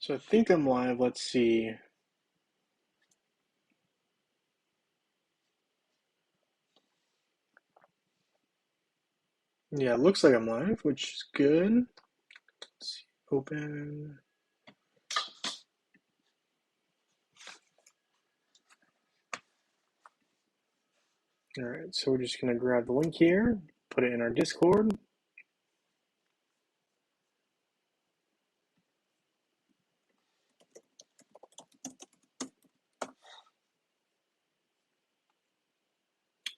So I think I'm live. Let's see. Yeah, it looks like I'm live, which is good. Let's see. Open. All right, so we're just going to grab the link here, put it in our Discord.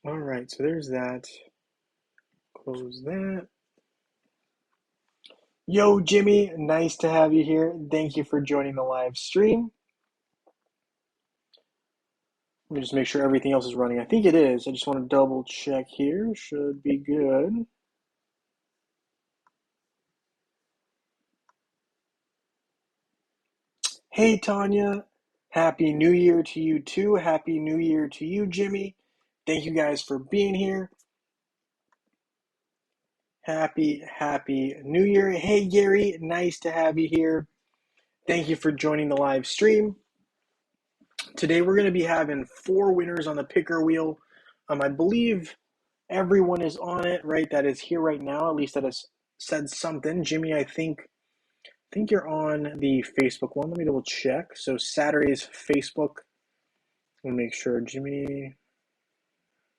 All right, so there's that. Close that. Yo, Jimmy, nice to have you here. Thank you for joining the live stream. Let me just make sure everything else is running. I think it is. I just want to double check here. Should be good. Hey, Tanya. Happy New Year to you too. Happy New Year to you, Jimmy. Thank you guys for being here. Happy New Year. Hey, Gary. Nice to have you here. Thank you for joining the live stream. Today we're going to be having 4 winners on the picker wheel. I believe everyone is on it, right? That is here right now. At least that has said something. Jimmy, I think you're on the Facebook one. Let me double check. So Saturday's Facebook. Let me make sure, Jimmy.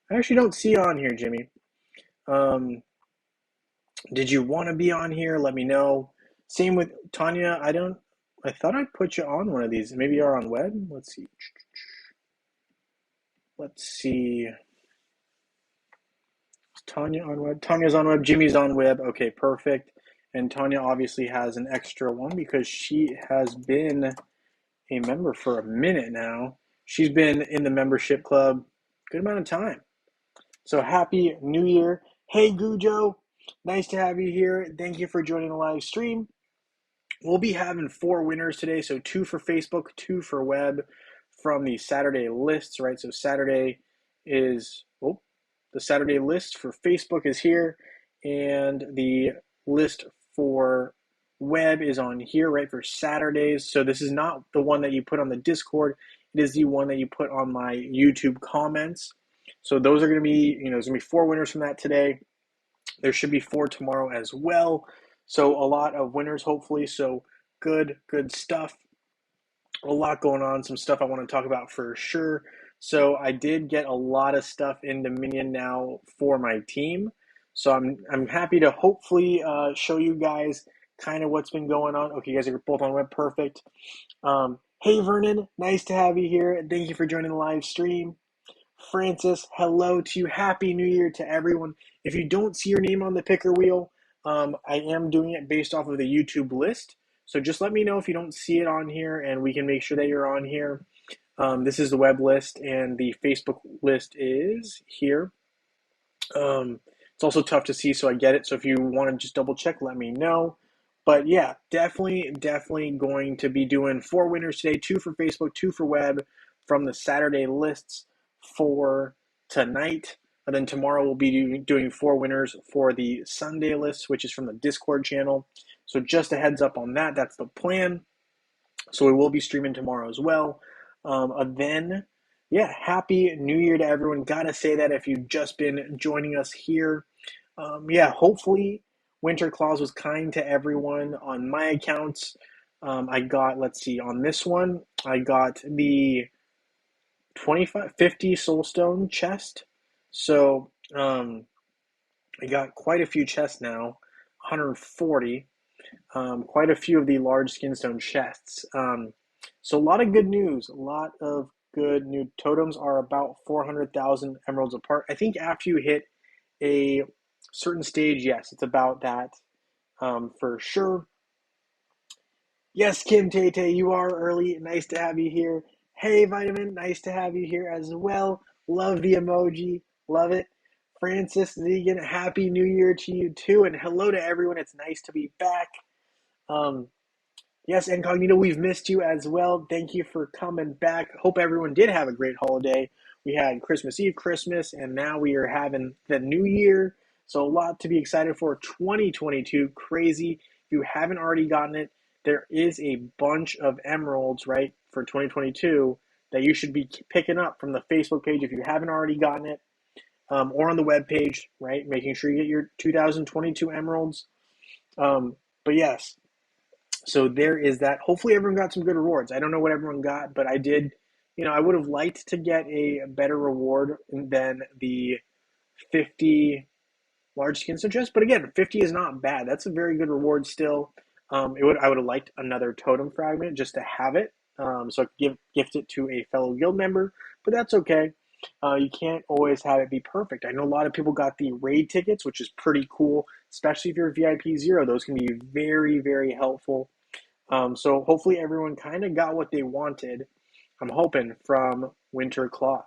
I actually don't see you on here, Jimmy. Did you want to be on here? Let me know. Same with Tanya. I thought I'd put you on one of these. Maybe you're on web. Let's see. Let's see. Is Tanya on web? Tanya's on web. Jimmy's on web. Okay, perfect. And Tanya obviously has an extra one because she has been a member for a minute now. She's been in the membership club a good amount of time. So happy New Year. Hey, Gujo. Nice to have you here. Thank you for joining the live stream. We'll be having 4 winners today. So 2 for Facebook, 2 for web from the Saturday lists, right? So Saturday is, the Saturday list for Facebook is here. And the list for web is on here, right, for Saturdays. So this is not the one that you put on the Discord. It is the one that you put on my YouTube comments. So those are going to be, there's going to be 4 winners from that today. There should be 4 tomorrow as well. So a lot of winners, hopefully. So good stuff. A lot going on. Some stuff I want to talk about for sure. So I did get a lot of stuff in Dominion now for my team. So I'm happy to hopefully show you guys kind of what's been going on. Okay, you guys are both on web. Perfect. Hey, Vernon. Nice to have you here. Thank you for joining the live stream. Francis, hello to you. Happy New Year to everyone. If you don't see your name on the picker wheel, I am doing it based off of the YouTube list. So just let me know if you don't see it on here and we can make sure that you're on here. This is the web list and the Facebook list is here. It's also tough to see, so I get it. So if you want to just double check, let me know. But yeah, definitely going to be doing 4 winners today, 2 for Facebook, 2 for web from the Saturday lists for tonight. And then tomorrow we'll be doing 4 winners for the Sunday list, which is from the Discord channel. So just a heads up on that. That's the plan. So we will be streaming tomorrow as well. Then, yeah, happy New Year to everyone. Gotta say that if you've just been joining us here. Yeah, hopefully Winter Claus was kind to everyone on my accounts. I got, let's see, on this one, I got the 50 Soulstone chest. So I got quite a few chests now, 140. Quite a few of the large skinstone chests. So a lot of good news. A lot of good new totems are about 400,000 emeralds apart. I think after you hit a certain stage, yes, it's about that for sure. Yes, Kim Tate, you are early. Nice to have you here. Hey, Vitamin, nice to have you here as well. Love the emoji. Love it. Francis Zegan, happy New Year to you too. And hello to everyone. It's nice to be back. Yes, Incognito, we've missed you as well. Thank you for coming back. Hope everyone did have a great holiday. We had Christmas Eve, Christmas, and now we are having the New Year. So a lot to be excited for. 2022, crazy. If you haven't already gotten it, there is a bunch of emeralds, right, for 2022 that you should be picking up from the Facebook page if you haven't already gotten it, or on the web page, right? Making sure you get your 2022 emeralds. But yes, so there is that. Hopefully, everyone got some good rewards. I don't know what everyone got, but I did. I would have liked to get a better reward than the 50 large skin chest. But again, 50 is not bad. That's a very good reward still. I would have liked another totem fragment just to have it, so I could gift it to a fellow guild member. But that's okay. You can't always have it be perfect. I know a lot of people got the raid tickets, which is pretty cool, especially if you're VIP 0. Those can be very, very helpful. So hopefully everyone kind of got what they wanted, I'm hoping, from Winter Claws.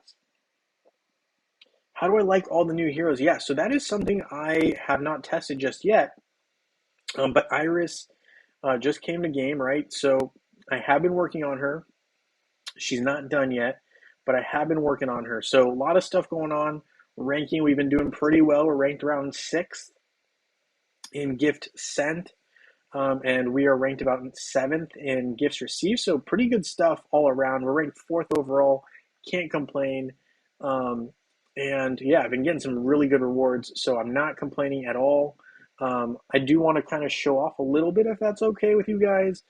How do I like all the new heroes? Yeah, so that is something I have not tested just yet. But Iris just came to game, right? So I have been working on her. She's not done yet, but I have been working on her. So a lot of stuff going on. Ranking, we've been doing pretty well. We're ranked around 6th in gift sent. And we are ranked about 7th in gifts received. So pretty good stuff all around. We're ranked 4th overall. Can't complain. And yeah, I've been getting some really good rewards, so I'm not complaining at all. I do want to kind of show off a little bit, if that's okay with you guys.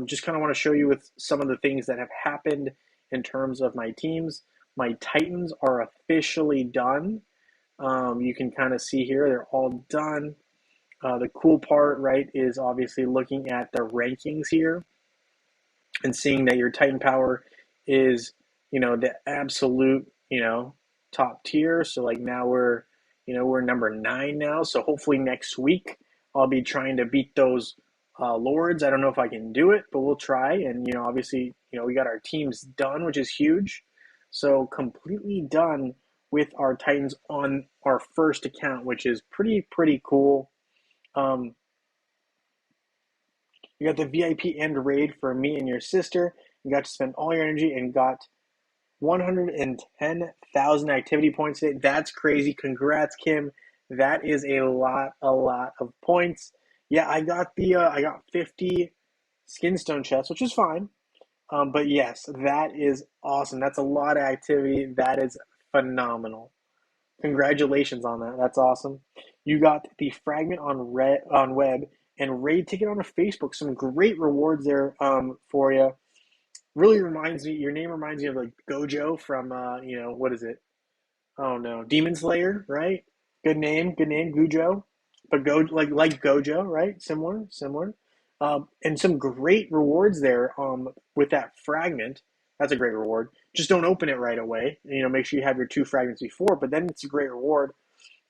Just kind of want to show you with some of the things that have happened in terms of my teams. My Titans are officially done. You can kind of see here, they're all done. The cool part, right, is obviously looking at the rankings here and seeing that your Titan power is, the absolute, top tier. So like now we're number 9 now. So hopefully next week I'll be trying to beat those lords. I don't know if I can do it, but we'll try. And obviously, we got our teams done, which is huge. So completely done with our Titans on our first account, which is pretty cool. You got the VIP end raid for me and your sister. You got to spend all your energy and got 110,000 activity points today. That's crazy. Congrats, Kim. That is a lot of points. Yeah, I got 50 skinstone chests, which is fine. But yes, that is awesome. That's a lot of activity. That is phenomenal. Congratulations on that. That's awesome. You got the fragment on web and raid ticket on Facebook. Some great rewards there for you. Really reminds me. Your name reminds me of like Gojo from what is it? Oh no, Demon Slayer, right? Good name, Gujo. But go like Gojo, right? Similar. And some great rewards there. With that fragment. That's a great reward. Just don't open it right away. Make sure you have your 2 fragments before. But then it's a great reward.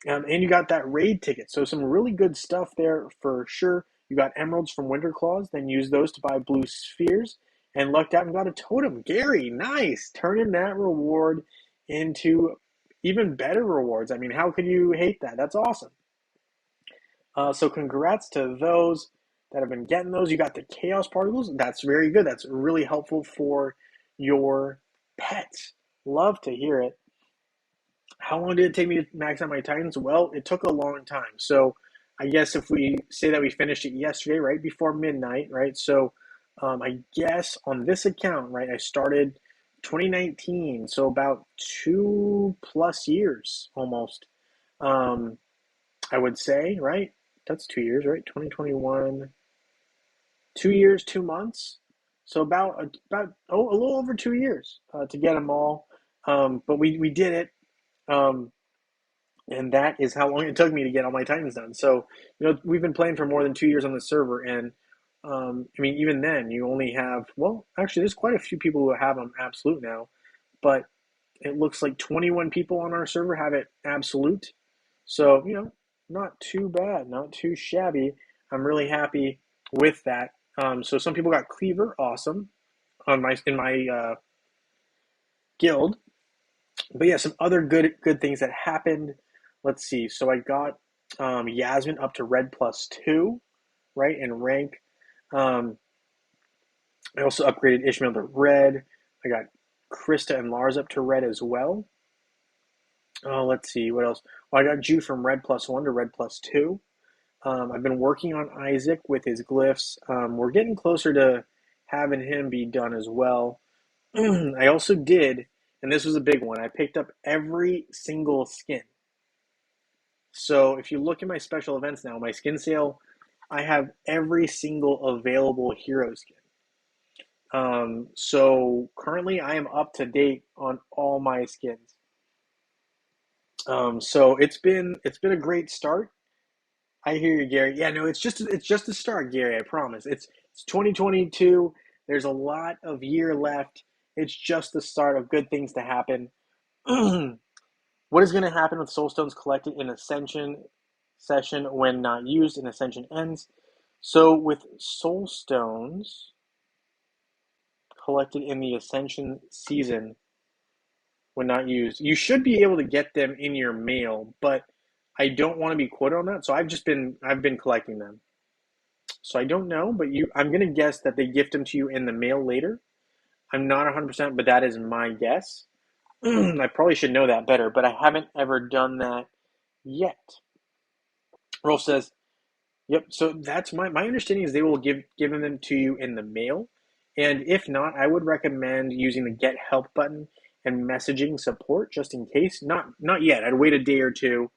And you got that raid ticket. So some really good stuff there for sure. You got emeralds from Winter Claws, then use those to buy blue spheres. And lucked out and got a totem. Gary, nice. Turning that reward into even better rewards. I mean, how could you hate that? That's awesome. So congrats to those that have been getting those. You got the chaos particles. That's very good. That's really helpful for your pets. Love to hear it. How long did it take me to max out my Titans? Well, it took a long time. So I guess if we say that we finished it yesterday, right before midnight, right? So I guess on this account, right, I started 2019, so about 2+ years almost. I would say, right? That's 2 years, right? 2021, 2 years, 2 months. So about a little over 2 years to get them all. But we did it. And that is how long it took me to get all my Titans done. So, we've been playing for more than 2 years on the server, and I mean, even then, you only have, well, actually, there's quite a few people who have them absolute now, but it looks like 21 people on our server have it absolute. So, not too bad, not too shabby. I'm really happy with that. So some people got Cleaver, awesome, in my guild. But yeah, some other good things that happened. Let's see. So I got Yasmin up to red +2, right, in rank. I also upgraded Ishmael to red. I got Krista and Lars up to red as well. Let's see what else. Well, I got Jew from red +1 to red +2. I've been working on Isaac with his glyphs. We're getting closer to having him be done as well. I also did, and this was a big one, I picked up every single skin. So if you look at my special events now, my skin sale, I have every single available hero skin. So currently I am up to date on all my skins. So it's been a great start. I hear you, Gary. Yeah, no, it's just a start, Gary. I promise. It's 2022. There's a lot of year left. It's just the start of good things to happen. What is going to happen with soulstones collected in Ascension session when not used and Ascension ends? So with soulstones collected in the Ascension season when not used, you should be able to get them in your mail, but I don't want to be quoted on that. So I've been collecting them. So I don't know, but I'm gonna guess that they gift them to you in the mail later. I'm not 100%, but that is my guess. I probably should know that better, but I haven't ever done that yet. Rolf says, "Yep." So that's my understanding is they will give them to you in the mail, and if not, I would recommend using the Get Help button and messaging support just in case. Not yet. I'd wait a day or two,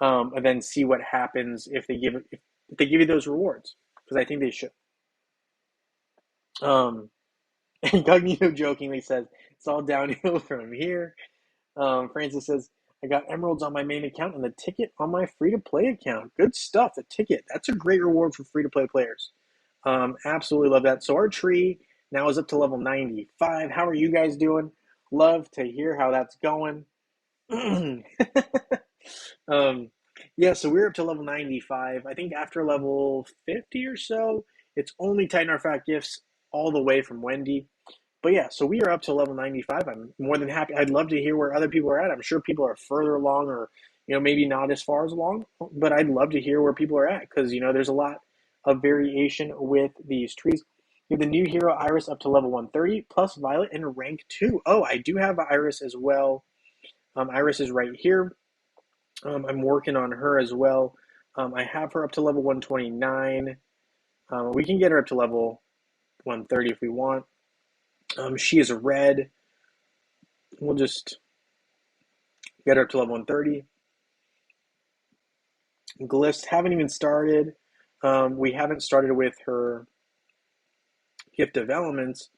and then see what happens if they give you those rewards because I think they should. Um, Incognito jokingly says, "It's all downhill from here." Francis says, "I got emeralds on my main account and the ticket on my free-to-play account." Good stuff. The ticket. That's a great reward for free-to-play players. Absolutely love that. So our tree now is up to level 95. How are you guys doing? Love to hear how that's going. um, yeah, so we're up to level 95. I think after level 50 or so, it's only Titan Artifact gifts all the way from Wendy. But yeah, so we are up to level 95. I'm more than happy. I'd love to hear where other people are at. I'm sure people are further along or, maybe not as far as along, but I'd love to hear where people are at because, there's a lot of variation with these trees. We have the new hero Iris up to level 130 plus Violet in rank 2. Oh, I do have Iris as well. Iris is right here. I'm working on her as well. I have her up to level 129. We can get her up to level 130 if we want. She is a red. We'll just get her up to level 130. Glyphs haven't even started. We haven't started with her gift of elements,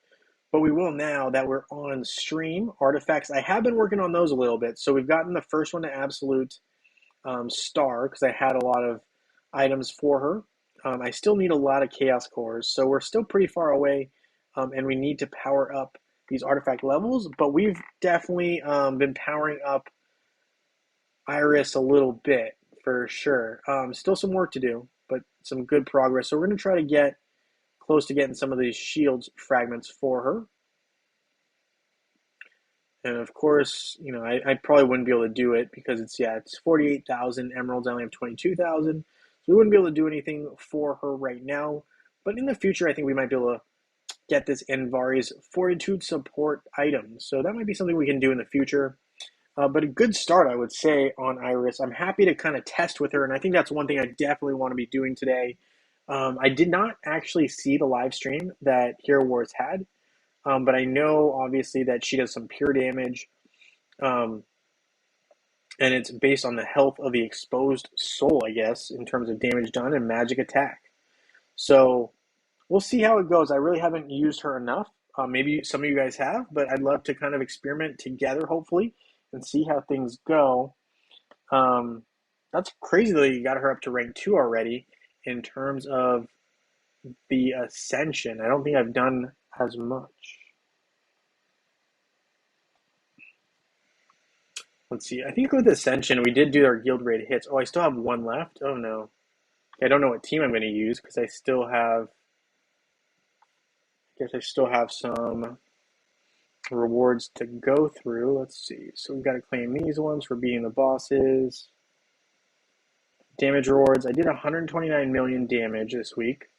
but we will now that we're on stream. Artifacts, I have been working on those a little bit. So we've gotten the first one to absolute star because I had a lot of items for her. I still need a lot of chaos cores, so we're still pretty far away, and we need to power up these artifact levels, but we've definitely been powering up Iris a little bit for sure. Still some work to do, but some good progress. So we're going to try to get close to getting some of these shields fragments for her. And of course, I probably wouldn't be able to do it because it's 48,000 emeralds. I only have 22,000. So we wouldn't be able to do anything for her right now. But in the future, I think we might be able to get this Envari's Fortitude support item. So that might be something we can do in the future. But a good start, I would say, on Iris. I'm happy to kind of test with her, and I think that's one thing I definitely want to be doing today. I did not actually see the live stream that Hero Wars had, but I know, obviously, that she does some pure damage, um, and it's based on the health of the exposed soul, I guess, in terms of damage done and magic attack. So we'll see how it goes. I really haven't used her enough. Maybe some of you guys have, but I'd love to kind of experiment together, hopefully, and see how things go. That's crazy that you got her up to rank 2 already in terms of the Ascension. I don't think I've done as much. Let's see. I think with Ascension, we did do our guild raid hits. Oh, I still have one left? Oh, no. I don't know what team I'm going to use because I guess I still have some rewards to go through. Let's see. So we've got to claim these ones for beating the bosses. Damage rewards. I did 129 million damage this week,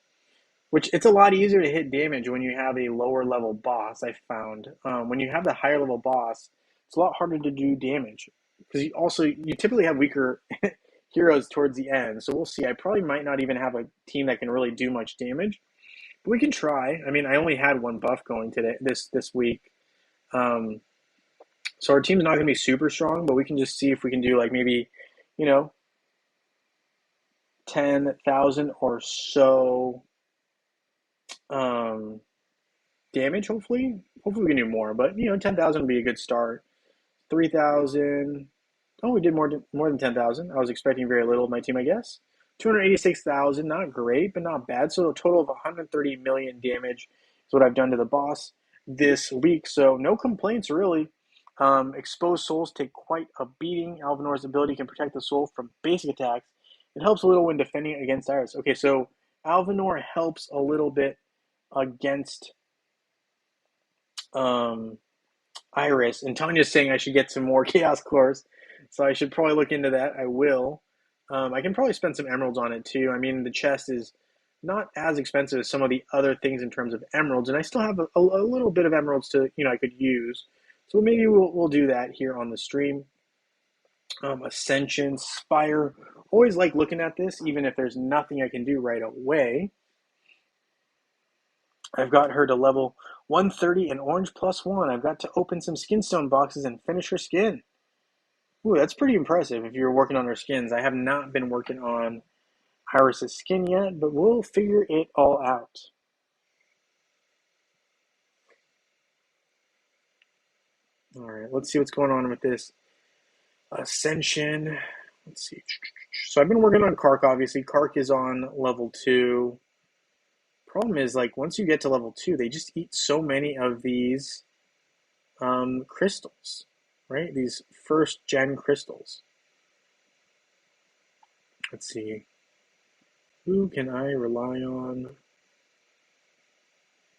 which it's a lot easier to hit damage when you have a lower level boss, I found. When you have the higher level boss, it's a lot harder to do damage because you typically have weaker heroes towards the end. So we'll see. I probably might not even have a team that can really do much damage. But we can try. I mean, I only had one buff going today this week. Um, so our team's not going to be super strong, but we can just see if we can do like maybe, you know, 10,000 or so damage. Hopefully we can do more. But 10,000 would be a good start. 3,000. Oh, we did more than 10,000. I was expecting very little of my team, I guess. 286,000, not great, but not bad. So a total of 130 million damage is what I've done to the boss this week. So no complaints, really. Exposed souls take quite a beating. Alvanor's ability can protect the soul from basic attacks. It helps a little when defending against Iris. Okay, so Alvanor helps a little bit against Iris. And Tanya's saying I should get some more Chaos Cores, so I should probably look into that. I will. I can probably spend some emeralds on it too. I mean, the chest is not as expensive as some of the other things in terms of emeralds, and I still have a little bit of emeralds to I could use. So maybe we'll do that here on the stream. Ascension, Spire. Always like looking at this, even if there's nothing I can do right away. I've got her to level 130 and orange +1. I've got to open some skinstone boxes and finish her skin. Ooh, that's pretty impressive if you're working on her skins. I have not been working on Iris's skin yet, but we'll figure it all out. All right, let's see what's going on with this Ascension. Let's see. So I've been working on Kark, obviously. Kark is on level 2. Problem is, like, once you get to level 2, they just eat so many of these crystals, right? These first-gen crystals. Let's see. Who can I rely on?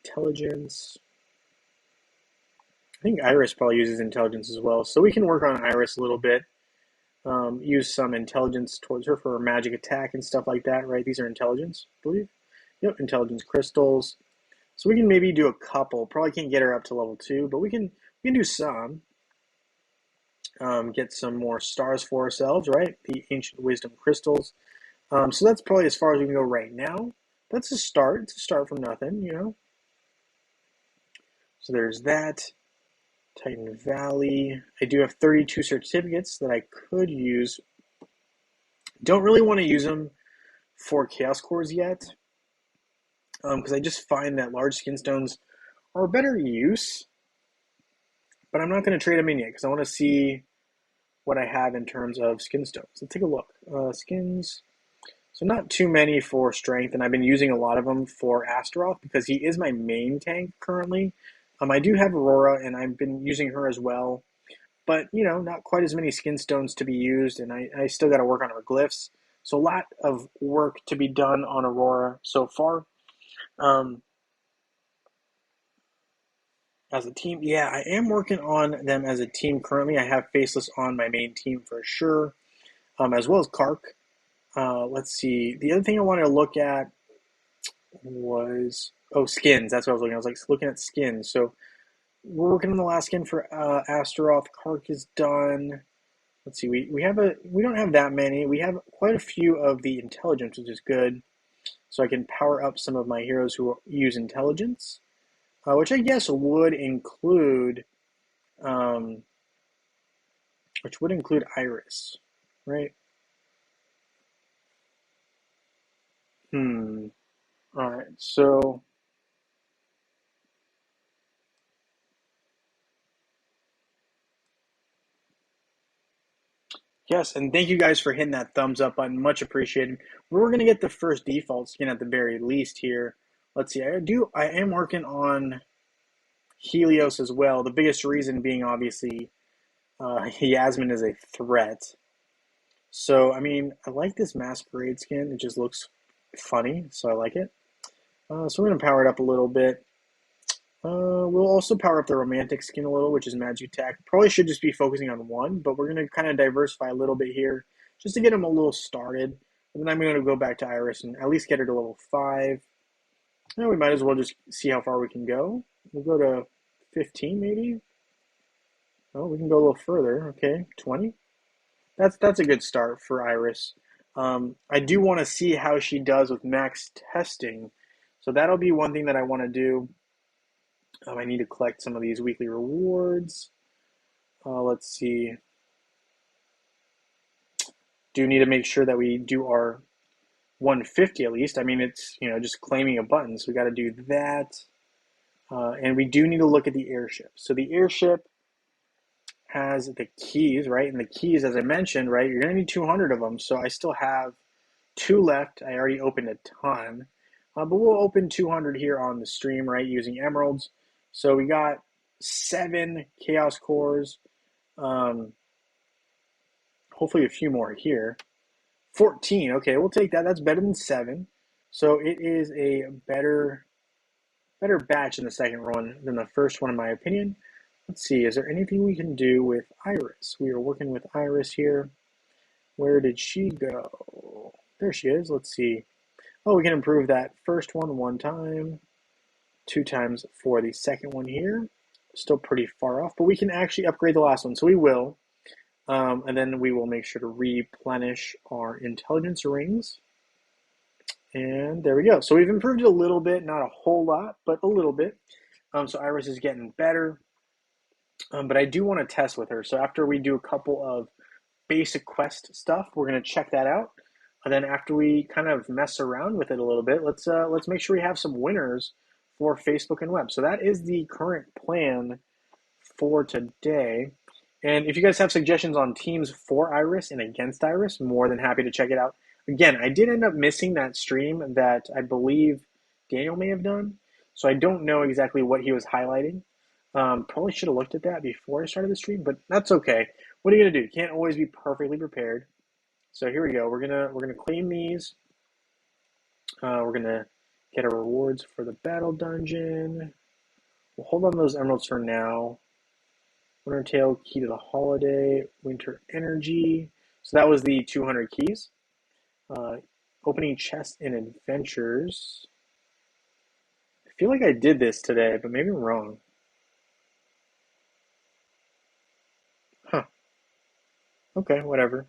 Intelligence. I think Iris probably uses intelligence as well, so we can work on Iris a little bit. Use some intelligence towards her for magic attack and stuff like that, right? These are intelligence, I believe. Yep, intelligence crystals. So we can maybe do a couple. Probably can't get her up to level 2, but we can do some. Get some more stars for ourselves, right? The ancient wisdom crystals. So that's probably as far as we can go right now. That's a start. It's a start from nothing, So there's that. Titan Valley. I do have 32 certificates that I could use. Don't really want to use them for Chaos Cores yet, because I just find that large skin stones are a better use. But I'm not going to trade them in yet because I want to see what I have in terms of skin stones. Let's take a look. Skins. So not too many for strength, and I've been using a lot of them for Astaroth because he is my main tank currently. I do have Aurora, and I've been using her as well. But, not quite as many skin stones to be used, and I still got to work on her glyphs. So a lot of work to be done on Aurora so far. As a team, yeah, I am working on them as a team currently. I have Faceless on my main team for sure, as well as Kark. Let's see. The other thing I wanted to look at was, skins. That's what I was looking at. I was like looking at skins. So we're working on the last skin for Astaroth. Kark is done. Let's see. We don't have that many. We have quite a few of the intelligence, which is good. So I can power up some of my heroes who use intelligence, which I guess would include, Iris, right? All right. So yes, and thank you guys for hitting that thumbs up button. Much appreciated. We're gonna get the first default skin at the very least here. Let's see. I am working on Helios as well. The biggest reason being obviously Yasmin is a threat. So I mean, I like this masquerade skin. It just looks funny, so I like it. So we're gonna power it up a little bit. We'll also power up the romantic skin a little, which is magic attack. Probably should just be focusing on one, but we're going to kind of diversify a little bit here just to get him a little started. And then I'm going to go back to Iris and at least get her to level 5. We might as well just see how far we can go. We'll go to 15 maybe. Oh, we can go a little further. Okay, 20. That's a good start for Iris. I do want to see how she does with max testing. So that'll be one thing that I want to do. I need to collect some of these weekly rewards. Let's see. Do need to make sure that we do our 150 at least. I mean, it's, just claiming a button, so we got to do that. And we do need to look at the airship. So the airship has the keys, right? And the keys, as I mentioned, right, you're going to need 200 of them. So I still have 2 left. I already opened a ton. But we'll open 200 here on the stream, right, using emeralds. So we got 7 chaos cores. Hopefully a few more here. 14. Okay, we'll take that. That's better than 7. So it is a better batch in the second one than the first one, in my opinion. Let's see. Is there anything we can do with Iris? We are working with Iris here. Where did she go? There she is. Let's see. Oh, we can improve that first one time, 2 times for the second one here. Still pretty far off, but we can actually upgrade the last one, so we will. And then we will make sure to replenish our intelligence rings. And there we go. So we've improved it a little bit, not a whole lot, but a little bit. So Iris is getting better. But I do want to test with her. So after we do a couple of basic quest stuff, we're going to check that out. And then after we kind of mess around with it a little bit, let's make sure we have some winners for Facebook and web. So that is the current plan for today. And if you guys have suggestions on teams for Iris and against Iris, more than happy to check it out. Again, I did end up missing that stream that I believe Daniel may have done. So I don't know exactly what he was highlighting. Probably should have looked at that before I started the stream, but that's okay. What are you gonna do? You can't always be perfectly prepared. So here we go. We're gonna claim these. We're gonna get our rewards for the battle dungeon. We'll hold on to those emeralds for now. Wintertail, key to the holiday, winter energy. So that was the 200 keys. Opening chests and adventures. I feel like I did this today, but maybe I'm wrong. Huh. Okay, whatever.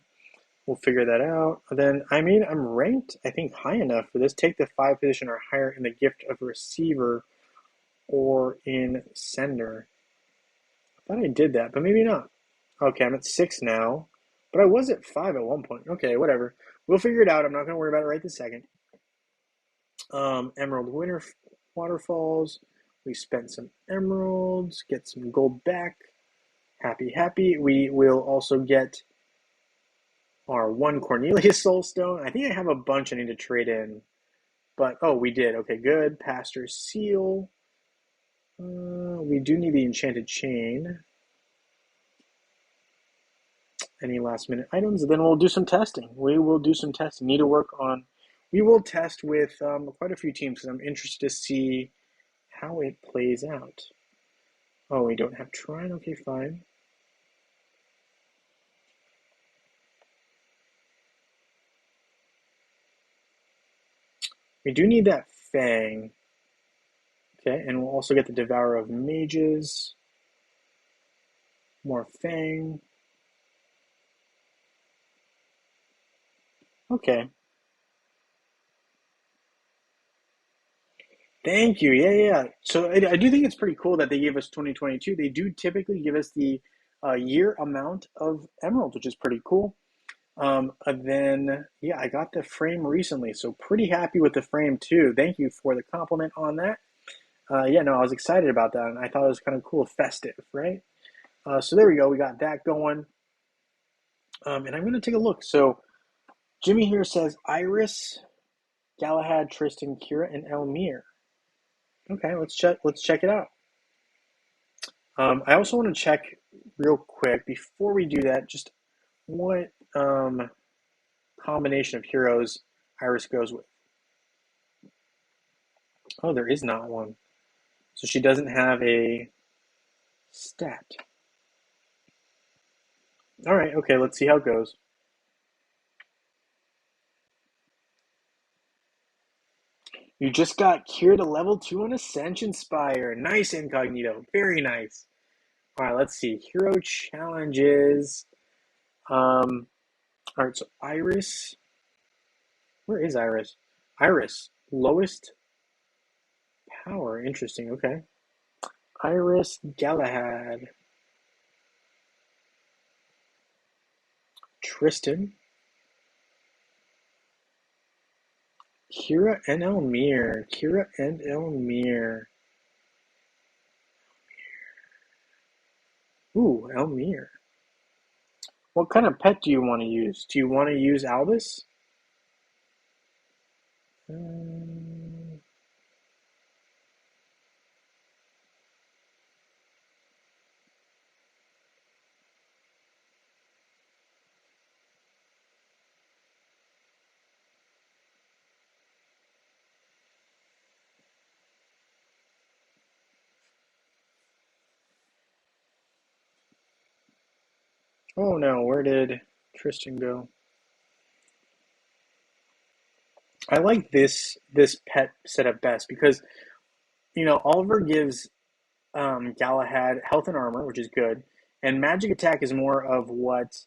We'll figure that out. Then, I'm ranked, I think, high enough for this. Take the 5 position or higher in the gift of receiver or in sender. I thought I did that, but maybe not. Okay, I'm at 6 now, but I was at 5 at one point. Okay, whatever. We'll figure it out. I'm not going to worry about it right this second. Emerald Winter Waterfalls. We spent some emeralds, get some gold back. Happy. We will also get our 1 Cornelius Soulstone. I think I have a bunch I need to trade in. But, oh, we did. Okay, good. Pastor Seal. We do need the enchanted chain. Any last minute items? Then we'll do some testing. We will do some testing. Need to work on. We will test with quite a few teams because I'm interested to see how it plays out. Oh, we don't have Trine. Okay, fine. We do need that Fang. Okay, and we'll also get the Devourer of Mages. More Fang. Okay. Thank you. Yeah. So I do think it's pretty cool that they gave us 2022. They do typically give us the year amount of emeralds, which is pretty cool. And then, yeah, I got the frame recently, so pretty happy with the frame too. Thank you for the compliment on that. Yeah, no, I was excited about that, and I thought it was kind of cool, festive, right? So there we go. We got that going. And I'm going to take a look. So Jimmy here says Iris, Galahad, Tristan, Kira, and Elmir. Okay, let's check it out. I also want to check real quick before we do that, just what combination of heroes Iris goes with. Oh, there is not one. So she doesn't have a stat. All right, okay, let's see how it goes. You just got cured to level 2 on Ascension Spire. Nice, Incognito. Very nice. All right, let's see. Hero challenges. All right, so Iris Where is Iris? Iris, lowest power. Interesting. Okay. Iris Galahad. Tristan. Kira and Elmir. Kira and Elmir. Ooh, Elmir. What kind of pet do you want to use? Do you want to use Albus? Um, oh no, where did Tristan go? I like this pet setup best because Oliver gives Galahad health and armor, which is good, and magic attack is more of what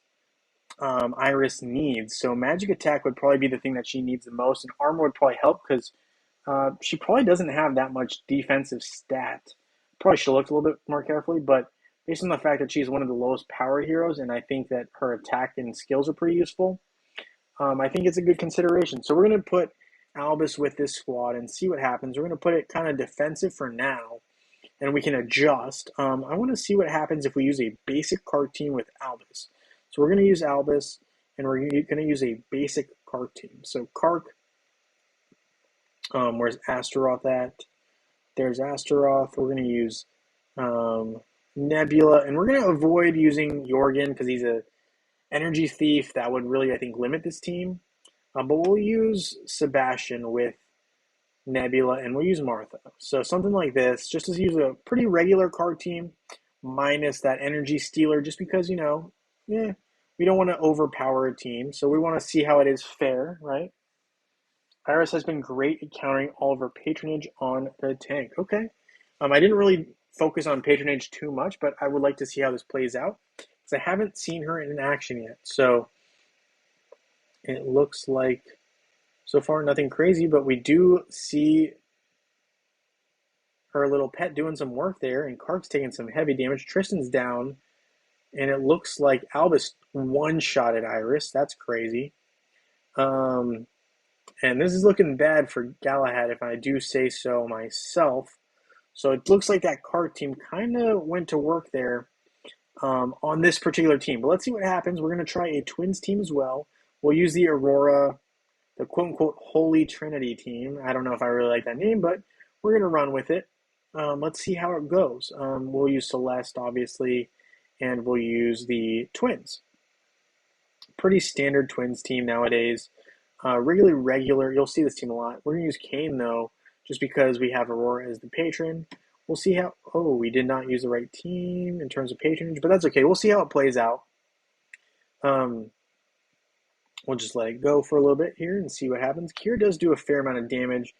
Iris needs. So magic attack would probably be the thing that she needs the most, and armor would probably help because she probably doesn't have that much defensive stat. Probably should look a little bit more carefully, but based on the fact that she's one of the lowest powered heroes, and I think that her attack and skills are pretty useful, I think it's a good consideration. So we're going to put Albus with this squad and see what happens. We're going to put it kind of defensive for now, and we can adjust. I want to see what happens if we use a basic card team with Albus. So we're going to use Albus, and we're going to use a basic card team. So Kark, where's Astaroth at? There's Astaroth. We're going to use Nebula, and we're going to avoid using Jorgen because he's a energy thief that would really, I think, limit this team. But we'll use Sebastian with Nebula, and we'll use Martha. So something like this, just to use a pretty regular card team, minus that energy stealer, just because, we don't want to overpower a team. So we want to see how it is fair, right? Iris has been great at countering all of her patronage on the tank. Okay. I didn't really focus on patronage too much, but I would like to see how this plays out because I haven't seen her in action yet. So it looks like so far nothing crazy, but we do see her little pet doing some work there, and Kark's taking some heavy damage. Tristan's down, and it looks like Albus one-shotted Iris. That's crazy. And this is looking bad for Galahad, if I do say so myself. So it looks like that card team kind of went to work there on this particular team. But let's see what happens. We're going to try a Twins team as well. We'll use the Aurora, the quote-unquote Holy Trinity team. I don't know if I really like that name, but we're going to run with it. Let's see how it goes. We'll use Celeste, obviously, and we'll use the Twins. Pretty standard Twins team nowadays. Really regular. You'll see this team a lot. We're going to use Kane, though, just because we have Aurora as the patron. We'll see how... Oh, we did not use the right team in terms of patronage, but that's okay. We'll see how it plays out. We'll just let it go for a little bit here and see what happens. Kira does do a fair amount of damage.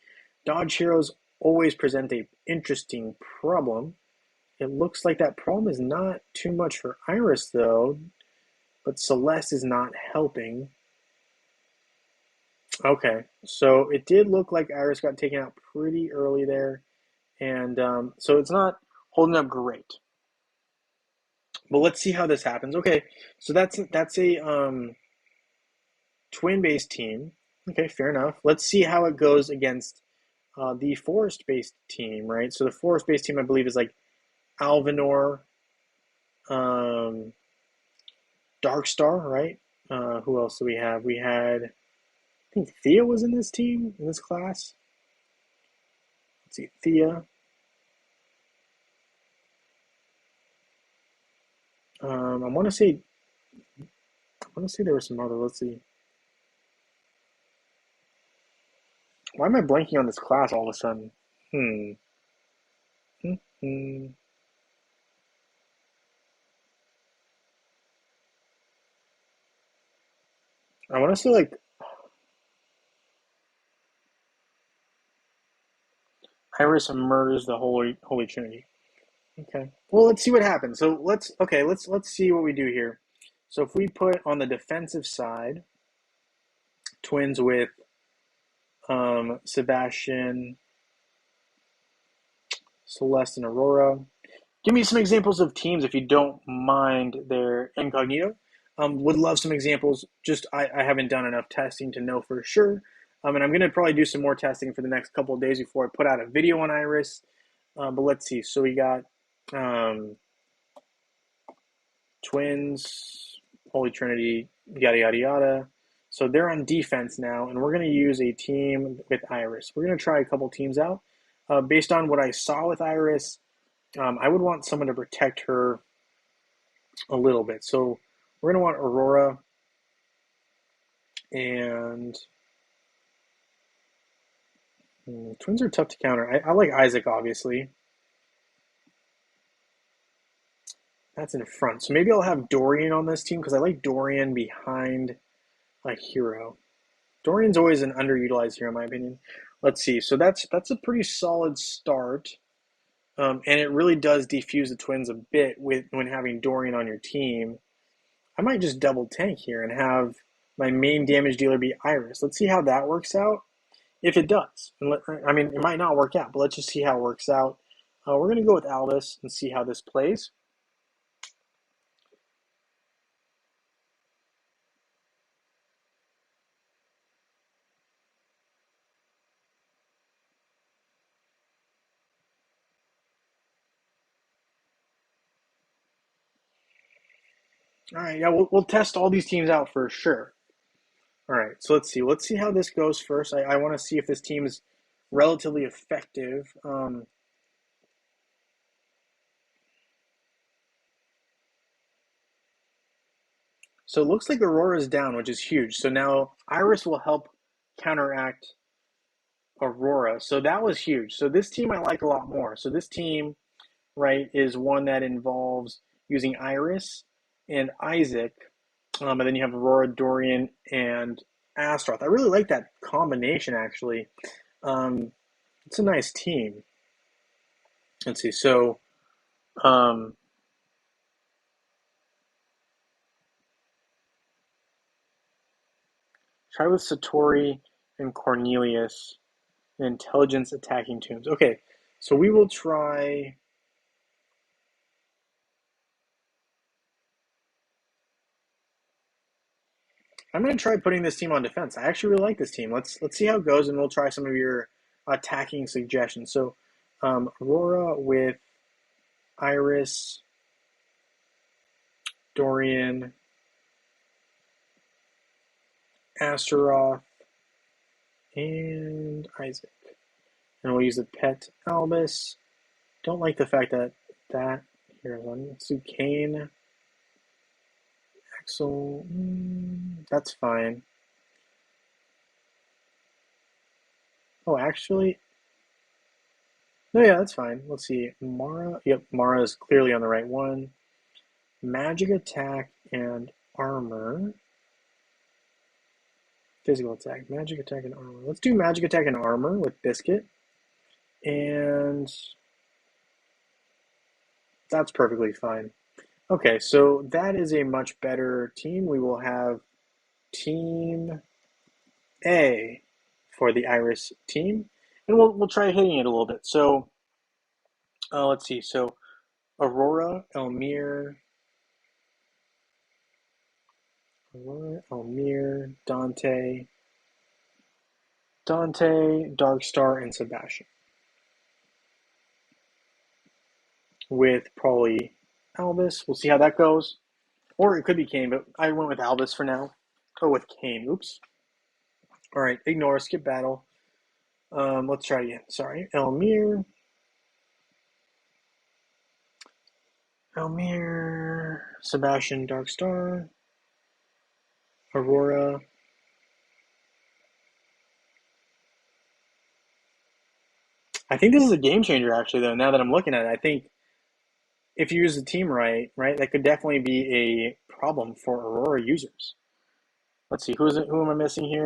Dodge heroes always present an interesting problem. It looks like that problem is not too much for Iris, though, but Celeste is not helping. Okay, so it did look like Iris got taken out pretty early there, and so it's not holding up great. But let's see how this happens. Okay, so that's a twin-based team. Okay, fair enough. Let's see how it goes against the forest-based team, right? So the forest-based team, I believe, is like Alvinor, Darkstar, right? Who else do we have? We had, I think Thea was in this team, in this class. Let's see, Thea. I want to say there were some other. Let's see. Why am I blanking on this class all of a sudden? I want to say like Iris murders the Holy Trinity. Okay. Well, let's see what happens. So let's see what we do here. So if we put on the defensive side, Twins with Sebastian, Celeste, and Aurora. Give me some examples of teams if you don't mind their incognito. Would love some examples. Just I haven't done enough testing to know for sure. And I'm going to probably do some more testing for the next couple of days before I put out a video on Iris. But let's see. So we got Twins, Holy Trinity, yada, yada, yada. So they're on defense now, and we're going to use a team with Iris. We're going to try a couple teams out. Based on what I saw with Iris, I would want someone to protect her a little bit. So we're going to want Aurora and Twins are tough to counter. I like Isaac, obviously. That's in front. So maybe I'll have Dorian on this team because I like Dorian behind a hero. Dorian's always an underutilized hero, in my opinion. Let's see. So that's a pretty solid start. And it really does defuse the Twins a bit when having Dorian on your team. I might just double tank here and have my main damage dealer be Iris. Let's see how that works out. If it does. I mean, it might not work out, but let's just see how it works out. We're going to go with Albus and see how this plays. All right, yeah, we'll test all these teams out for sure. All right, so let's see. Let's see how this goes first. I want to see if this team is relatively effective. So it looks like Aurora is down, which is huge. So now Iris will help counteract Aurora. So that was huge. So this team I like a lot more. So this team, right, is one that involves using Iris and Isaac. And then you have Aurora, Dorian, and Astaroth. I really like that combination, actually. It's a nice team. Let's see. So, um, try with Satori and Cornelius, and intelligence attacking tombs. Okay, so we will try. I'm going to try putting this team on defense. I actually really like this team. Let's see how it goes, and we'll try some of your attacking suggestions. So, Aurora with Iris, Dorian, Astaroth, and Isaac. And we'll use the pet Albus. Don't like the fact that here, let's do Kane, Axel. That's fine. Oh, actually, no, yeah, that's fine. Let's see. Mara. Yep, Mara is clearly on the right one. Magic attack and armor. Physical attack, magic attack and armor. Let's do magic attack and armor with Biscuit. And that's perfectly fine. Okay, so that is a much better team. We will have Team A for the Iris team. And we'll try hitting it a little bit. So let's see. So Aurora, Elmire, Dante, Darkstar, and Sebastian. With probably Albus. We'll see how that goes. Or it could be Kane, but I went with Albus for now. Go with Kane. Oops. All right, ignore, skip battle. Let's try again. Sorry. Elmire, Sebastian, Darkstar, Aurora. I think this is a game changer, actually, though, now that I'm looking at it. I think if you use the team right, that could definitely be a problem for Aurora users. Let's see, who am I missing here?